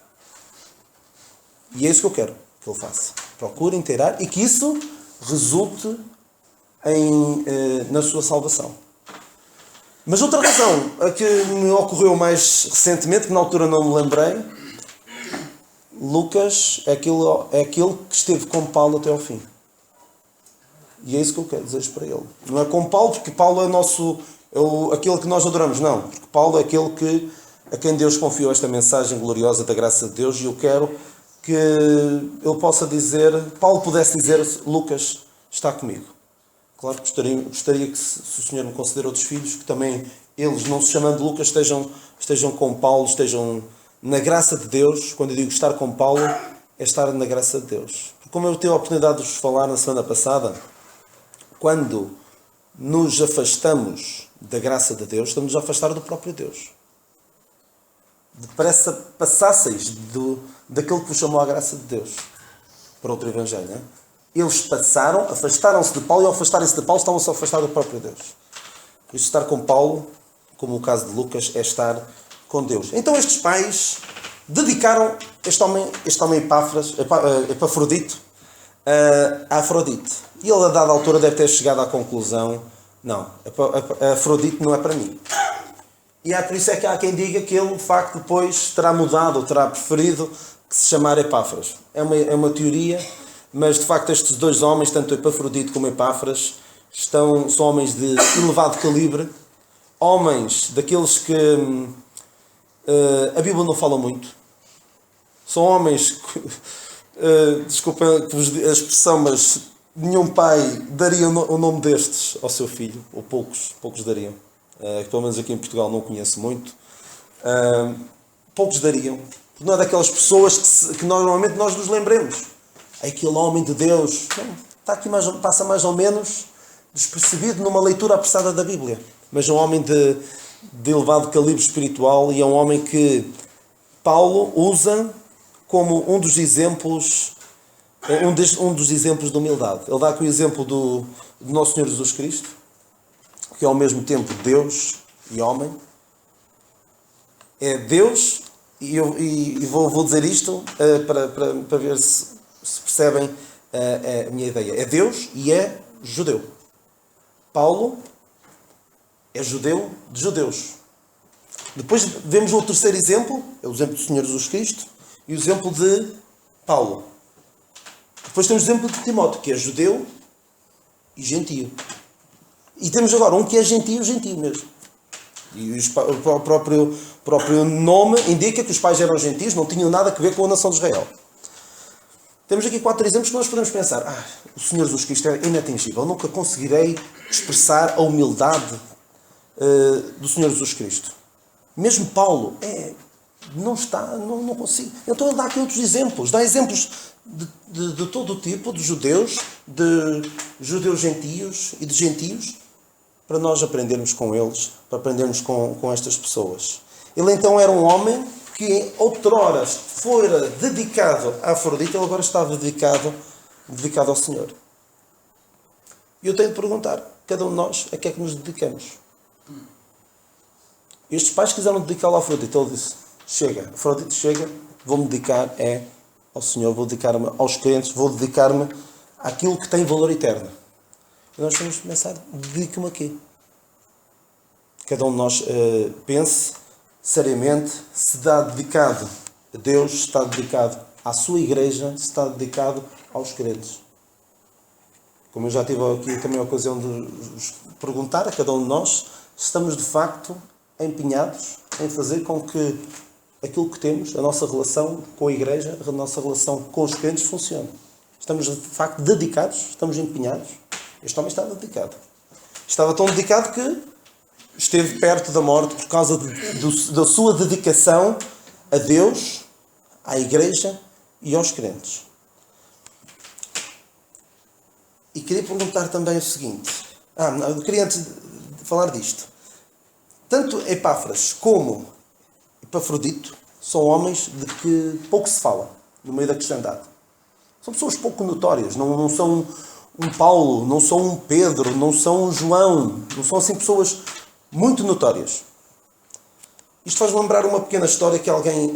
E é isso que eu quero que ele faça. Procure inteirar e que isso resulte na sua salvação. Mas outra razão, a que me ocorreu mais recentemente, que na altura não me lembrei, Lucas é aquele que esteve com Paulo até ao fim. E é isso que eu quero dizer para ele. Não é com Paulo, porque Paulo é aquele que nós adoramos, não. Porque Paulo é aquele a quem Deus confiou esta mensagem gloriosa da graça de Deus, e eu quero que ele possa dizer, Paulo pudesse dizer, Lucas está comigo. Claro que gostaria que, se o Senhor me conceder outros filhos, que também eles, não se chamando Lucas, estejam com Paulo, estejam na graça de Deus. Quando eu digo estar com Paulo, é estar na graça de Deus. Como eu tive a oportunidade de vos falar na semana passada, quando nos afastamos da graça de Deus, estamos a afastar do próprio Deus. Depressa passasseis daquilo que vos chamou a graça de Deus para outro evangelho, não é? Eles afastaram-se de Paulo, e ao afastarem-se de Paulo estavam-se a afastar do próprio Deus. Por isso, estar com Paulo, como o caso de Lucas, é estar com Deus. Então estes pais dedicaram este homem Epafrodito a Afrodite. E ele, a dada altura, deve ter chegado à conclusão, não, Afrodite não é para mim. E é por isso é que há quem diga que ele, de facto, depois terá mudado, ou terá preferido que se chamar Epáfras. É uma teoria, mas de facto estes dois homens, tanto Epafrodito como Epáfras, são homens de elevado calibre, homens daqueles que a Bíblia não fala muito. São homens, desculpem a expressão, mas nenhum pai daria o nome destes ao seu filho, ou poucos dariam. Que pelo menos aqui em Portugal não conheço muito. Poucos dariam. Não é daquelas pessoas que normalmente nós nos lembremos. Aquele homem de Deus está aqui passa mais ou menos despercebido numa leitura apressada da Bíblia. Mas é um homem de elevado calibre espiritual, e é um homem que Paulo usa como um dos exemplos de humildade. Ele dá aqui o exemplo do nosso Senhor Jesus Cristo, que é ao mesmo tempo Deus e homem. É Deus, e vou dizer isto para ver se percebem a minha ideia. É Deus e é judeu. Paulo é judeu de judeus. Depois vemos o terceiro exemplo, é o exemplo do Senhor Jesus Cristo, e o exemplo de Paulo. Depois temos o exemplo de Timóteo, que é judeu e gentio. E temos agora um que é gentio mesmo. E o próprio nome indica que os pais eram gentios, não tinham nada a ver com a nação de Israel. Temos aqui 4 exemplos que nós podemos pensar. O Senhor Jesus Cristo é inatingível. Eu nunca conseguirei expressar a humildade do Senhor Jesus Cristo. Mesmo Paulo, não consigo. Então ele dá aqui outros exemplos. Dá exemplos de todo o tipo, de judeus gentios e de gentios, para nós aprendermos com eles, para aprendermos com estas pessoas. Ele então era um homem que outrora fora dedicado a Afrodite, ele agora estava dedicado ao Senhor. E eu tenho de perguntar, cada um de nós, a que é que nos dedicamos? Estes pais quiseram dedicá-lo a Afrodite. Ele disse, chega, Afrodite chega, vou-me dedicar ao Senhor, vou dedicar-me aos crentes, vou dedicar-me àquilo que tem valor eterno. E nós temos que pensar, dedico-me a quê? Cada um de nós pense seriamente se está dedicado a Deus, se está dedicado à sua igreja, se está dedicado aos crentes. Como eu já tive aqui também a ocasião de perguntar a cada um de nós, se estamos de facto empenhados em fazer com que aquilo que temos, a nossa relação com a igreja, a nossa relação com os crentes funcione. Estamos de facto dedicados, estamos empenhados. Este homem estava dedicado. Estava tão dedicado que esteve perto da morte por causa da sua dedicação a Deus, à igreja e aos crentes. E queria perguntar também o seguinte. Eu queria antes de falar disto. Tanto Epáfras como Epafrodito são homens de que pouco se fala no meio da cristandade. São pessoas pouco notórias, não são um Paulo, não são um Pedro, não são um João, não são assim pessoas muito notórias. Isto faz-me lembrar uma pequena história que alguém,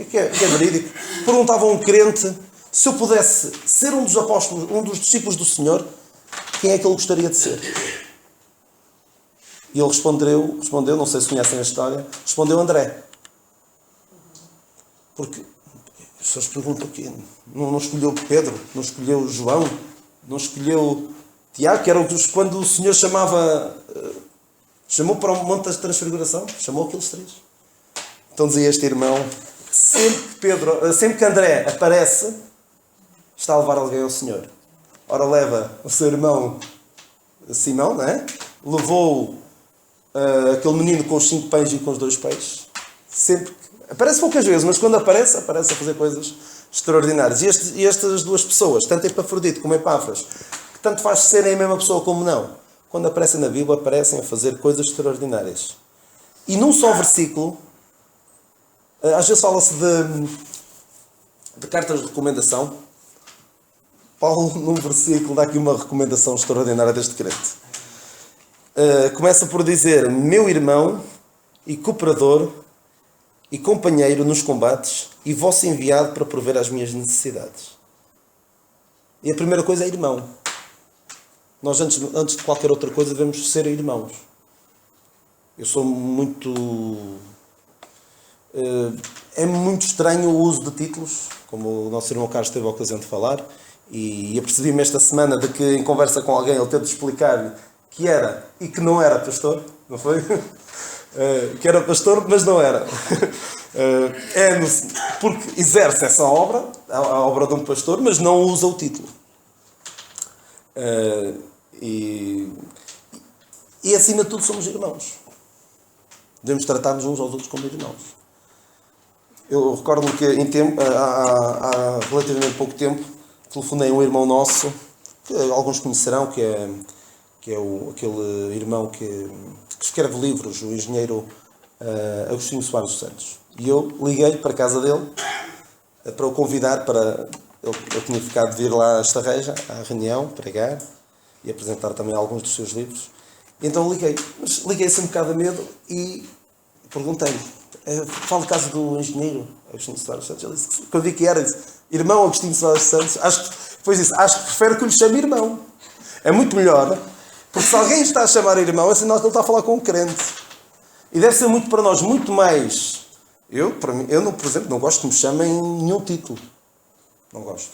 que é verídico, perguntava a um crente se eu pudesse ser um dos apóstolos, um dos discípulos do Senhor, quem é que ele gostaria de ser? E ele respondeu, não sei se conhecem a história, respondeu André. Porque as pessoas perguntam aqui, não escolheu Pedro, não escolheu João, não escolheu Tiago, que era quando o Senhor chamou para o Monte da Transfiguração, chamou aqueles 3. Então dizia este irmão, sempre que André aparece, está a levar alguém ao Senhor. Ora, leva o seu irmão Simão, não é? Levou aquele menino com os 5 pães e com os 2 peixes. Sempre aparece poucas vezes, mas quando aparece a fazer coisas extraordinárias. E estas 2 pessoas, tanto Epafrodito como Epáfras, que tanto faz serem a mesma pessoa como não, quando aparecem na Bíblia, aparecem a fazer coisas extraordinárias. E num só versículo, às vezes fala-se de cartas de recomendação. Paulo, num versículo, dá aqui uma recomendação extraordinária deste crente. Começa por dizer, meu irmão e cooperador e companheiro nos combates e vosso enviado para prover às minhas necessidades. E a primeira coisa é irmão. Nós, antes de qualquer outra coisa, devemos ser irmãos. Eu sou muito... É muito estranho o uso de títulos, como o nosso irmão Carlos teve a ocasião de falar, e apercebi-me esta semana de que, em conversa com alguém, ele teve de explicar que era e que não era pastor, não foi? Que era pastor, mas não era. Porque exerce essa obra, a obra de um pastor, mas não usa o título. E acima de tudo somos irmãos. Devemos tratar-nos uns aos outros como irmãos. Eu recordo-me que há relativamente pouco tempo telefonei a um irmão nosso, que alguns conhecerão, que é aquele irmão que escreve livros, o engenheiro Agostinho Soares dos Santos. E eu liguei para a casa dele para o convidar para... Ele tinha ficado de vir lá a Estarreja, à reunião, pregar e apresentar também alguns dos seus livros. Então liguei, mas liguei-se um bocado a medo e perguntei-lhe, fala de casa do engenheiro Agostinho Soares dos Santos. Ele disse, quando vi que era, disse, irmão Agostinho Soares dos Santos, acho que prefere que lhe chame irmão. É muito melhor, porque se alguém está a chamar irmão, é sinal que ele está a falar com um crente. E deve ser muito para nós, muito mais. Eu, por exemplo, não gosto que me chamem nenhum título. Não gosto.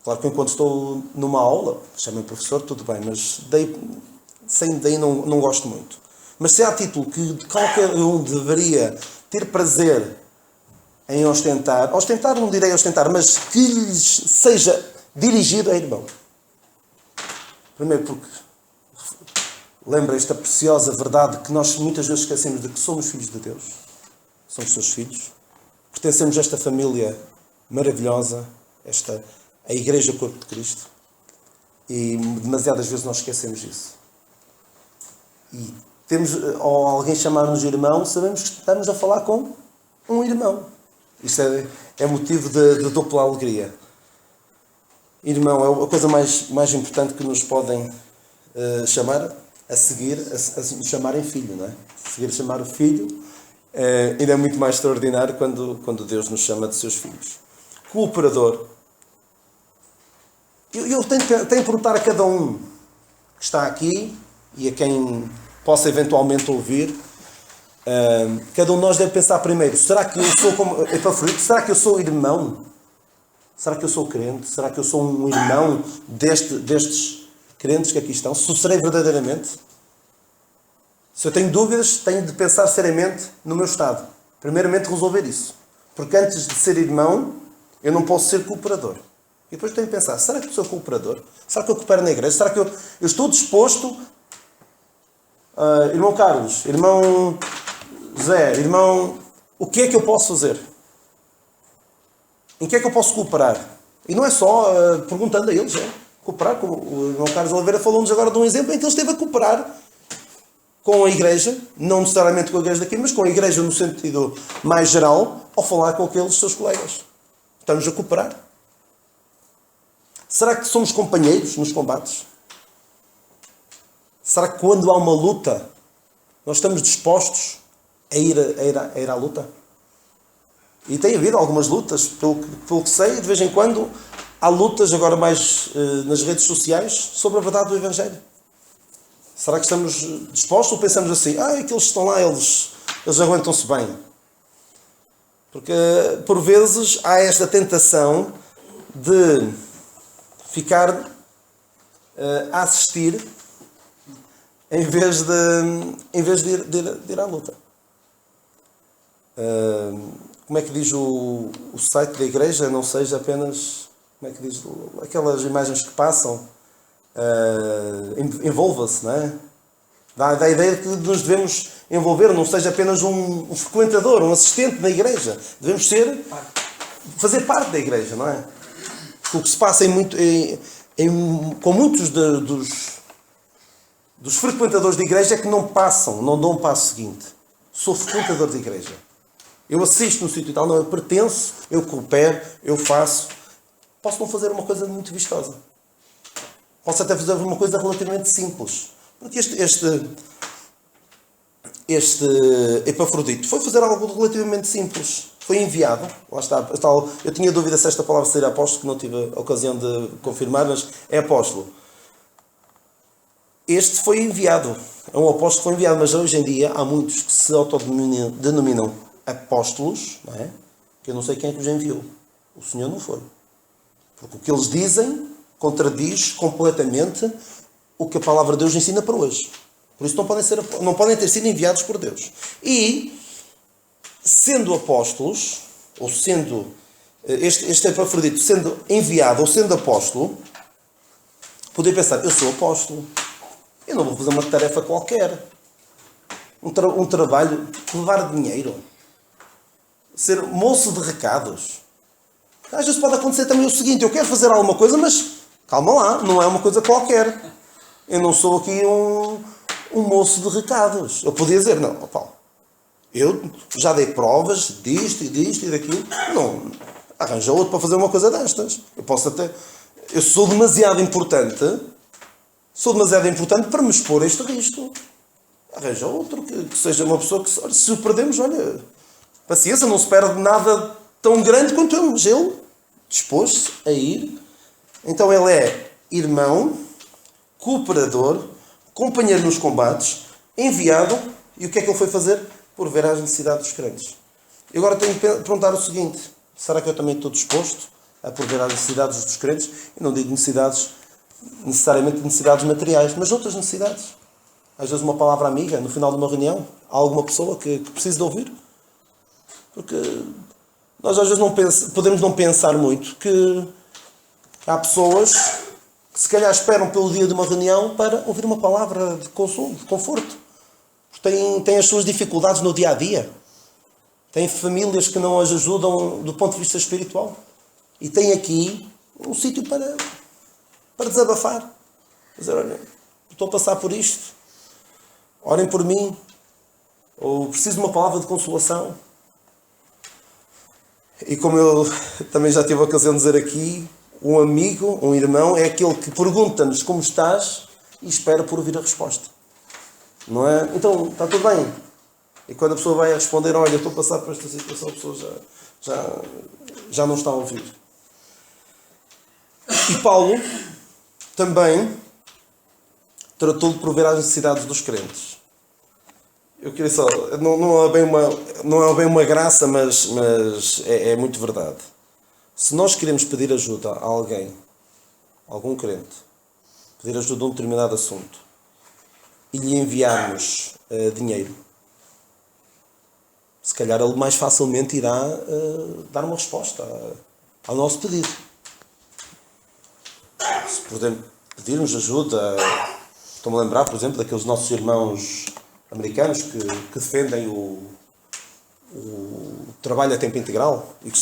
Claro que enquanto estou numa aula, chamem professor, tudo bem, mas daí não gosto muito. Mas se há título que qualquer um deveria ter prazer em ostentar não direi ostentar, mas que lhes seja dirigido a irmão. Primeiro porque lembra esta preciosa verdade que nós muitas vezes esquecemos de que somos filhos de Deus. Somos seus filhos. Pertencemos a esta família maravilhosa, a Igreja Corpo de Cristo. E demasiadas vezes nós esquecemos isso. E ao alguém chamar-nos irmão, sabemos que estamos a falar com um irmão. Isso é motivo de dupla alegria. Irmão é a coisa mais importante que nos podem chamar a seguir, a chamarem filho, não é? Seguir a chamar o filho ainda é muito mais extraordinário quando Deus nos chama de seus filhos. Cooperador. Eu tenho que perguntar a cada um que está aqui e a quem possa eventualmente ouvir, cada um de nós deve pensar primeiro, será que eu sou como Epafrodito? Será que eu sou irmão? Será que eu sou crente? Será que eu sou um irmão destes crentes que aqui estão? Se serei verdadeiramente? Se eu tenho dúvidas, tenho de pensar seriamente no meu estado. Primeiramente resolver isso. Porque antes de ser irmão, eu não posso ser cooperador. E depois tenho de pensar, será que eu sou cooperador? Será que eu coopero na igreja? Será que eu estou disposto... irmão Carlos, irmão José, irmão... O que é que eu posso fazer? Em que é que eu posso cooperar? E não é só perguntando a eles, cooperar, como o irmão Carlos Oliveira falou-nos agora de um exemplo em que ele esteve a cooperar com a igreja, não necessariamente com a igreja daqui, mas com a igreja no sentido mais geral, ao falar com aqueles seus colegas. Estamos a cooperar. Será que somos companheiros nos combates? Será que quando há uma luta, nós estamos dispostos a ir à luta? E tem havido algumas lutas, pelo que sei, de vez em quando há lutas, agora mais nas redes sociais, sobre a verdade do Evangelho. Será que estamos dispostos ou pensamos assim, aqueles que estão lá, eles aguentam-se bem? Porque, por vezes, há esta tentação de ficar a assistir em vez de ir à luta. Como é que diz o site da igreja? Não seja apenas... Como é que diz? Aquelas imagens que passam. Envolva-se, não é? Dá a ideia de que nos devemos envolver, não seja apenas um frequentador, um assistente da igreja. Devemos fazer parte da igreja, não é? O que se passa com muitos dos frequentadores da igreja é que não passam, não dão um passo seguinte. Sou frequentador da igreja. Eu assisto no sítio e tal, não, eu pertenço, eu coopero, eu faço. Posso não fazer uma coisa muito vistosa. Posso até fazer uma coisa relativamente simples. Porque este Epafrodito foi fazer algo relativamente simples. Foi enviado. Lá está. Eu tinha dúvida se esta palavra seria apóstolo, que não tive a ocasião de confirmar, mas é apóstolo. Este foi enviado. É um apóstolo que foi enviado, mas hoje em dia há muitos que se autodenominam apóstolos, não é? Que eu não sei quem é que os enviou. O Senhor não foi. Porque o que eles dizem contradiz completamente o que a palavra de Deus ensina para hoje. Por isso não podem ter sido enviados por Deus. E, sendo apóstolos, ou sendo este Epafrodito sendo enviado ou sendo apóstolo, poder pensar, eu sou apóstolo, eu não vou fazer uma tarefa qualquer, um trabalho de levar dinheiro, ser moço de recados. Às vezes pode acontecer também o seguinte, eu quero fazer alguma coisa, mas calma lá, não é uma coisa qualquer. Eu não sou aqui um moço de recados. Eu podia dizer, não, Paulo, eu já dei provas disto e daquilo. Não, arranja outro para fazer uma coisa destas. Eu sou demasiado importante para me expor a este risco. Arranja outro que seja uma pessoa que, se o perdemos, olha, paciência, não se perde nada tão grande quanto eu, mas ele dispôs-se a ir. Então ele é irmão, cooperador, companheiro nos combates, enviado, e o que é que ele foi fazer? Por ver as necessidades dos crentes. E agora tenho que perguntar o seguinte, será que eu também estou disposto a prover as necessidades dos crentes? Eu não digo necessariamente necessidades materiais, mas outras necessidades. Às vezes uma palavra amiga, no final de uma reunião, há alguma pessoa que precisa de ouvir. Porque nós às vezes podemos não pensar muito que há pessoas que se calhar esperam pelo dia de uma reunião para ouvir uma palavra de consolo, de conforto. Têm as suas dificuldades no dia a dia. Têm famílias que não as ajudam do ponto de vista espiritual. E têm aqui um sítio para desabafar. Dizer, olha, estou a passar por isto. Orem por mim. Ou preciso de uma palavra de consolação. E como eu também já tive a ocasião de dizer aqui, um amigo, um irmão, é aquele que pergunta-nos como estás e espera por ouvir a resposta. Não é? Então, está tudo bem. E quando a pessoa vai a responder, olha, estou a passar por esta situação, a pessoa já não está a ouvir. E Paulo também tratou de prover as necessidades dos crentes. Eu queria só... Não é bem uma graça, mas é muito verdade. Se nós queremos pedir ajuda a alguém, algum crente, pedir ajuda a um determinado assunto, e lhe enviarmos dinheiro, se calhar ele mais facilmente irá dar uma resposta ao nosso pedido. Se pudermos pedir-nos ajuda, estou-me a lembrar, por exemplo, daqueles nossos irmãos americanos que defendem o trabalho a tempo integral e que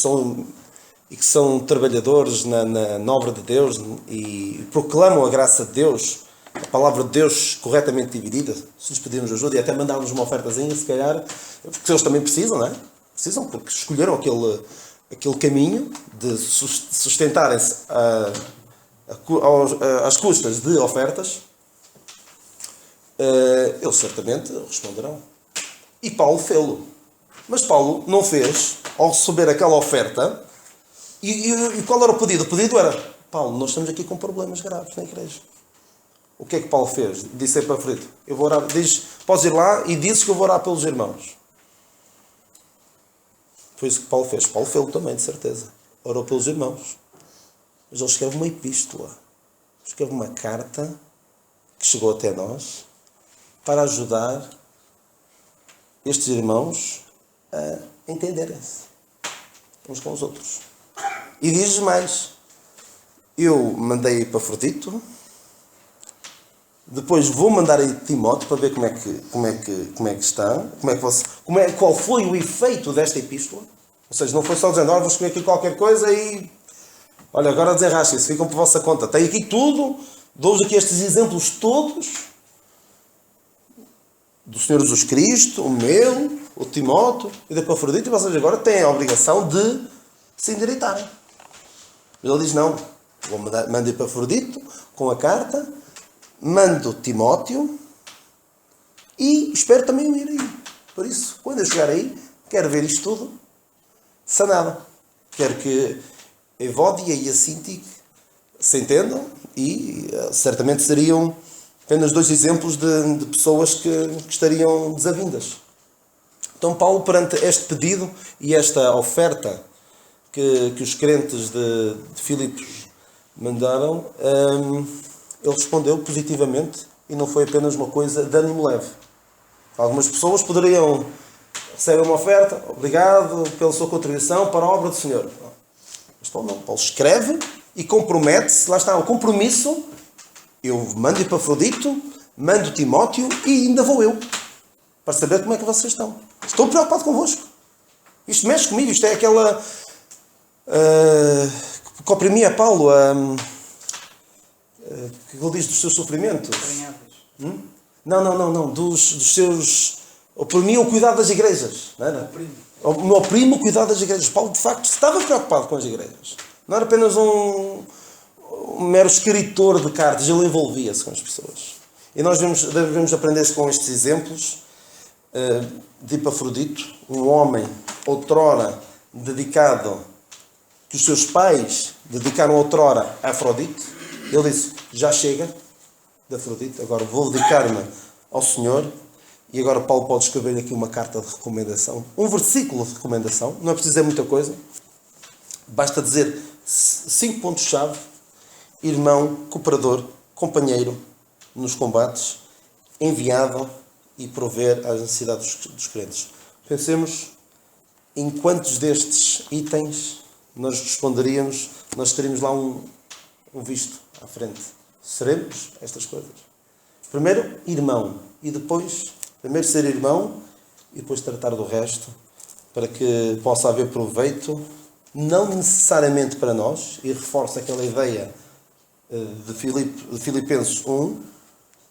são trabalhadores na obra de Deus e proclamam a graça de Deus, a palavra de Deus corretamente dividida. Se lhes pedirmos ajuda e até mandarmos uma ofertazinha, se calhar, porque eles também precisam, não é? Precisam, porque escolheram aquele caminho de sustentarem-se às custas de ofertas. Eles certamente responderão. E Paulo fê-lo. Mas Paulo não fez, ao receber aquela oferta, e qual era o pedido? O pedido era, Paulo, nós estamos aqui com problemas graves na igreja. O que é que Paulo fez? Disse a Epafrodito, eu vou orar, diz, podes ir lá e dizes que eu vou orar pelos irmãos. Foi isso que Paulo fez. Paulo fez também, de certeza. Orou pelos irmãos. Mas ele escreve uma epístola. Escreve uma carta que chegou até nós para ajudar estes irmãos a entenderem-se uns com os outros. E diz mais. Eu mandei para Epafrodito, depois vou mandar aí Timóteo para ver como é que está, qual foi o efeito desta epístola. Ou seja, não foi só dizendo, vou escrever aqui qualquer coisa e olha, agora desenrasquem-se, ficam por vossa conta. Tem aqui tudo, dou-vos aqui estes exemplos todos do Senhor Jesus Cristo, o meu, o Timóteo e da Epafrodito, e vocês agora têm a obrigação de se endireitarem. Mas ele diz, não, mando Epafrodito com a carta, mando Timóteo e espero também eu ir aí. Por isso, quando eu chegar aí, quero ver isto tudo sanado. Quero que Evódia e a Sintique se entendam e certamente seriam apenas 2 exemplos de pessoas que estariam desavindas. Então Paulo, perante este pedido e esta oferta que os crentes de Filipos mandaram, ele respondeu positivamente e não foi apenas uma coisa de ânimo leve. Algumas pessoas poderiam receber uma oferta, obrigado pela sua contribuição para a obra do Senhor. Mas Paulo não. Paulo escreve e compromete-se, lá está o compromisso, eu mando Epafrodito, mando Timóteo e ainda vou eu, para saber como é que vocês estão. Estou preocupado convosco. Isto mexe comigo, isto é aquela que oprimia Paulo, que ele diz dos seus sofrimentos. Não, dos seus... Oprimia o cuidado das igrejas. Não era? Me oprime o cuidado das igrejas. Paulo, de facto, estava preocupado com as igrejas. Não era apenas um mero escritor de cartas, ele envolvia-se com as pessoas. E nós devemos aprender com estes exemplos de Epafrodito, um homem outrora dedicado, que os seus pais dedicaram outrora a Afrodite. Ele disse, já chega de Afrodite, agora vou dedicar-me ao Senhor. E agora Paulo pode escrever aqui uma carta de recomendação, um versículo de recomendação, não é preciso dizer muita coisa, basta dizer 5 pontos-chave: irmão, cooperador, companheiro nos combates, enviado e prover às necessidades dos crentes. Pensemos em quantos destes itens nós responderíamos, nós teríamos lá um visto à frente. Seremos estas coisas. Primeiro, irmão, e depois... Primeiro ser irmão e depois tratar do resto, para que possa haver proveito, não necessariamente para nós, e reforço aquela ideia de Filipenses 1,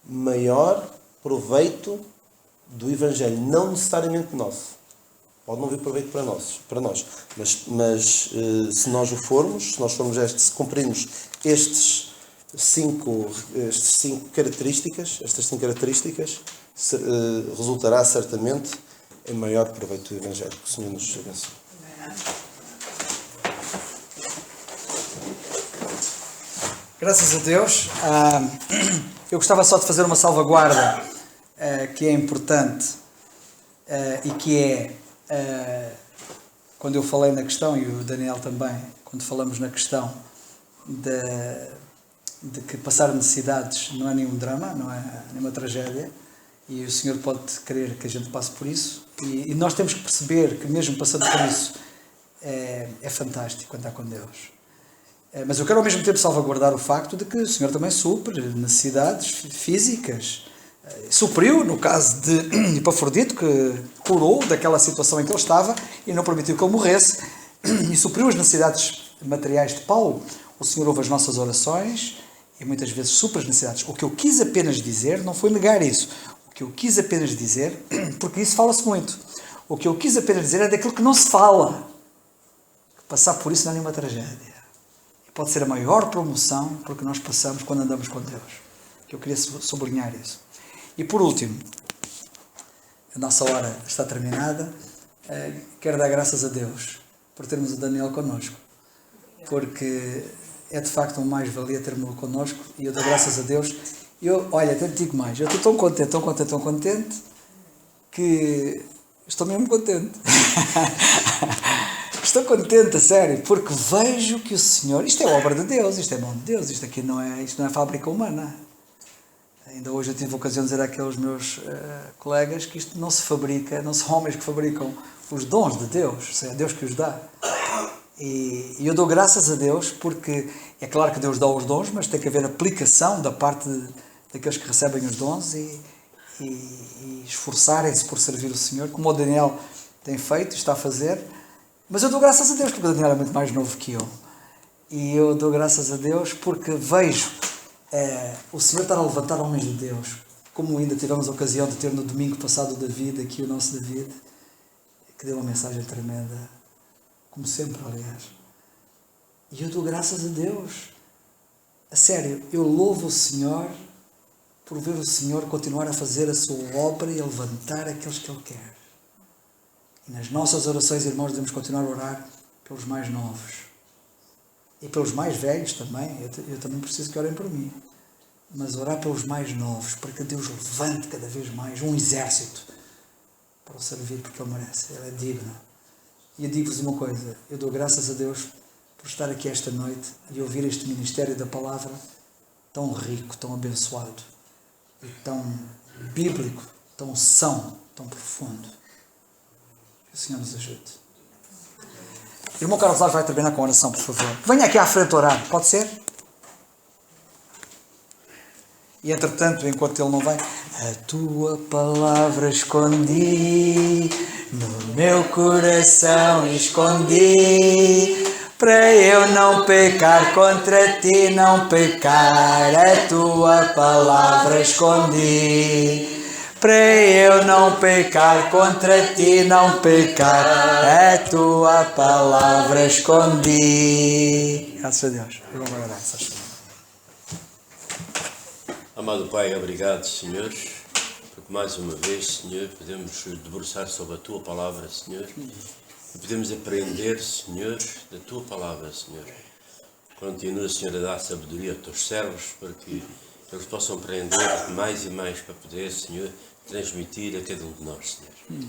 maior proveito do Evangelho, não necessariamente nosso. Pode não vir proveito para nós, mas se nós o formos, se cumprirmos estas 5 características, resultará certamente em maior proveito do Evangelho. Que o Senhor nos abençoe. Graças a Deus. Eu gostava só de fazer uma salvaguarda que é importante e que é, quando eu falei na questão, e o Daniel também, quando falamos na questão de que passar necessidades não é nenhum drama, não é nenhuma tragédia, e o Senhor pode querer que a gente passe por isso, e nós temos que perceber que mesmo passando por isso é fantástico andar com Deus. Mas eu quero ao mesmo tempo salvaguardar o facto de que o Senhor também supre necessidades físicas. Supriu, no caso de Epafrodito, que curou daquela situação em que ele estava e não permitiu que ele morresse, e supriu as necessidades materiais de Paulo. O Senhor ouve as nossas orações e muitas vezes supre as necessidades. O que eu quis apenas dizer não foi negar isso. O que eu quis apenas dizer, porque isso fala-se muito, o que eu quis apenas dizer é daquilo que não se fala. Passar por isso não é nenhuma tragédia. Pode ser a maior promoção porque nós passamos quando andamos com Deus. Que eu queria sublinhar isso. E por último, a nossa hora está terminada. Quero dar graças a Deus por termos o Daniel connosco. Porque é de facto uma mais-valia termos-lo connosco. E eu dou graças a Deus Olha, até te digo mais, eu estou tão contente, que estou mesmo contente. Estou contente, a sério, porque vejo que o Senhor, isto é obra de Deus, isto é mão de Deus, isto não é fábrica humana. Ainda hoje eu tive a ocasião de dizer àqueles meus colegas que isto não se fabrica, não são homens que fabricam os dons de Deus, é Deus que os dá. E eu dou graças a Deus, porque é claro que Deus dá os dons, mas tem que haver aplicação da parte daqueles que recebem os dons e esforçarem-se por servir o Senhor, como o Daniel tem feito e está a fazer. Mas eu dou graças a Deus, porque o Daniel é muito mais novo que eu. E eu dou graças a Deus porque vejo o Senhor estar a levantar homens de Deus, como ainda tivemos a ocasião de ter no domingo passado o David, aqui o nosso David, que deu uma mensagem tremenda, como sempre, aliás. E eu dou graças a Deus. A sério, eu louvo o Senhor por ver o Senhor continuar a fazer a sua obra e a levantar aqueles que Ele quer. E nas nossas orações, irmãos, devemos continuar a orar pelos mais novos. E pelos mais velhos também. Eu também preciso que orem por mim. Mas orar pelos mais novos, para que Deus levante cada vez mais um exército para o servir, porque Ele merece. Ele é digno. E eu digo-vos uma coisa. Eu dou graças a Deus por estar aqui esta noite e ouvir este ministério da palavra tão rico, tão abençoado, e tão bíblico, tão são, tão profundo. Que o Senhor nos ajude. Irmão Carlos Lage vai terminar com oração, por favor. Venha aqui à frente orar, pode ser? E entretanto, enquanto ele não vem, a tua palavra escondi, no meu coração escondi, para eu não pecar contra ti, não pecar, a tua palavra escondi. Para eu não pecar contra ti, não pecar, a tua palavra escondi. Graças a Deus. Amado Pai, obrigado, Senhor, porque mais uma vez, Senhor, podemos debruçar sobre a tua palavra, Senhor, e podemos aprender, Senhor, da tua palavra, Senhor. Continua, Senhor, a dar sabedoria aos teus servos, para que eles possam aprender mais e mais para poder, Senhor, transmitir a cada um de nós, Senhor.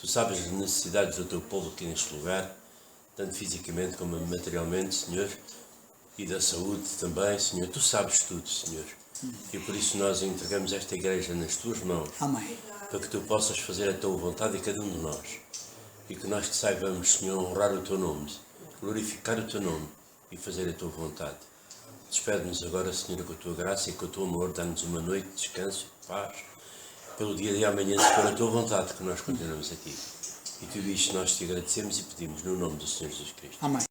Tu sabes as necessidades do teu povo aqui neste lugar, tanto fisicamente como materialmente, Senhor, e da saúde também, Senhor. Tu sabes tudo, Senhor. E por isso nós entregamos esta igreja nas tuas mãos. Amém. Para que tu possas fazer a tua vontade em cada um de nós. E que nós te saibamos, Senhor, honrar o teu nome, glorificar o teu nome e fazer a tua vontade. Despede-nos agora, Senhor, com a tua graça e com o teu amor. Dá-nos uma noite de descanso, paz. Pelo dia de amanhã, se for a tua vontade, que nós continuamos aqui. E tudo isto nós te agradecemos e pedimos no nome do Senhor Jesus Cristo. Amém.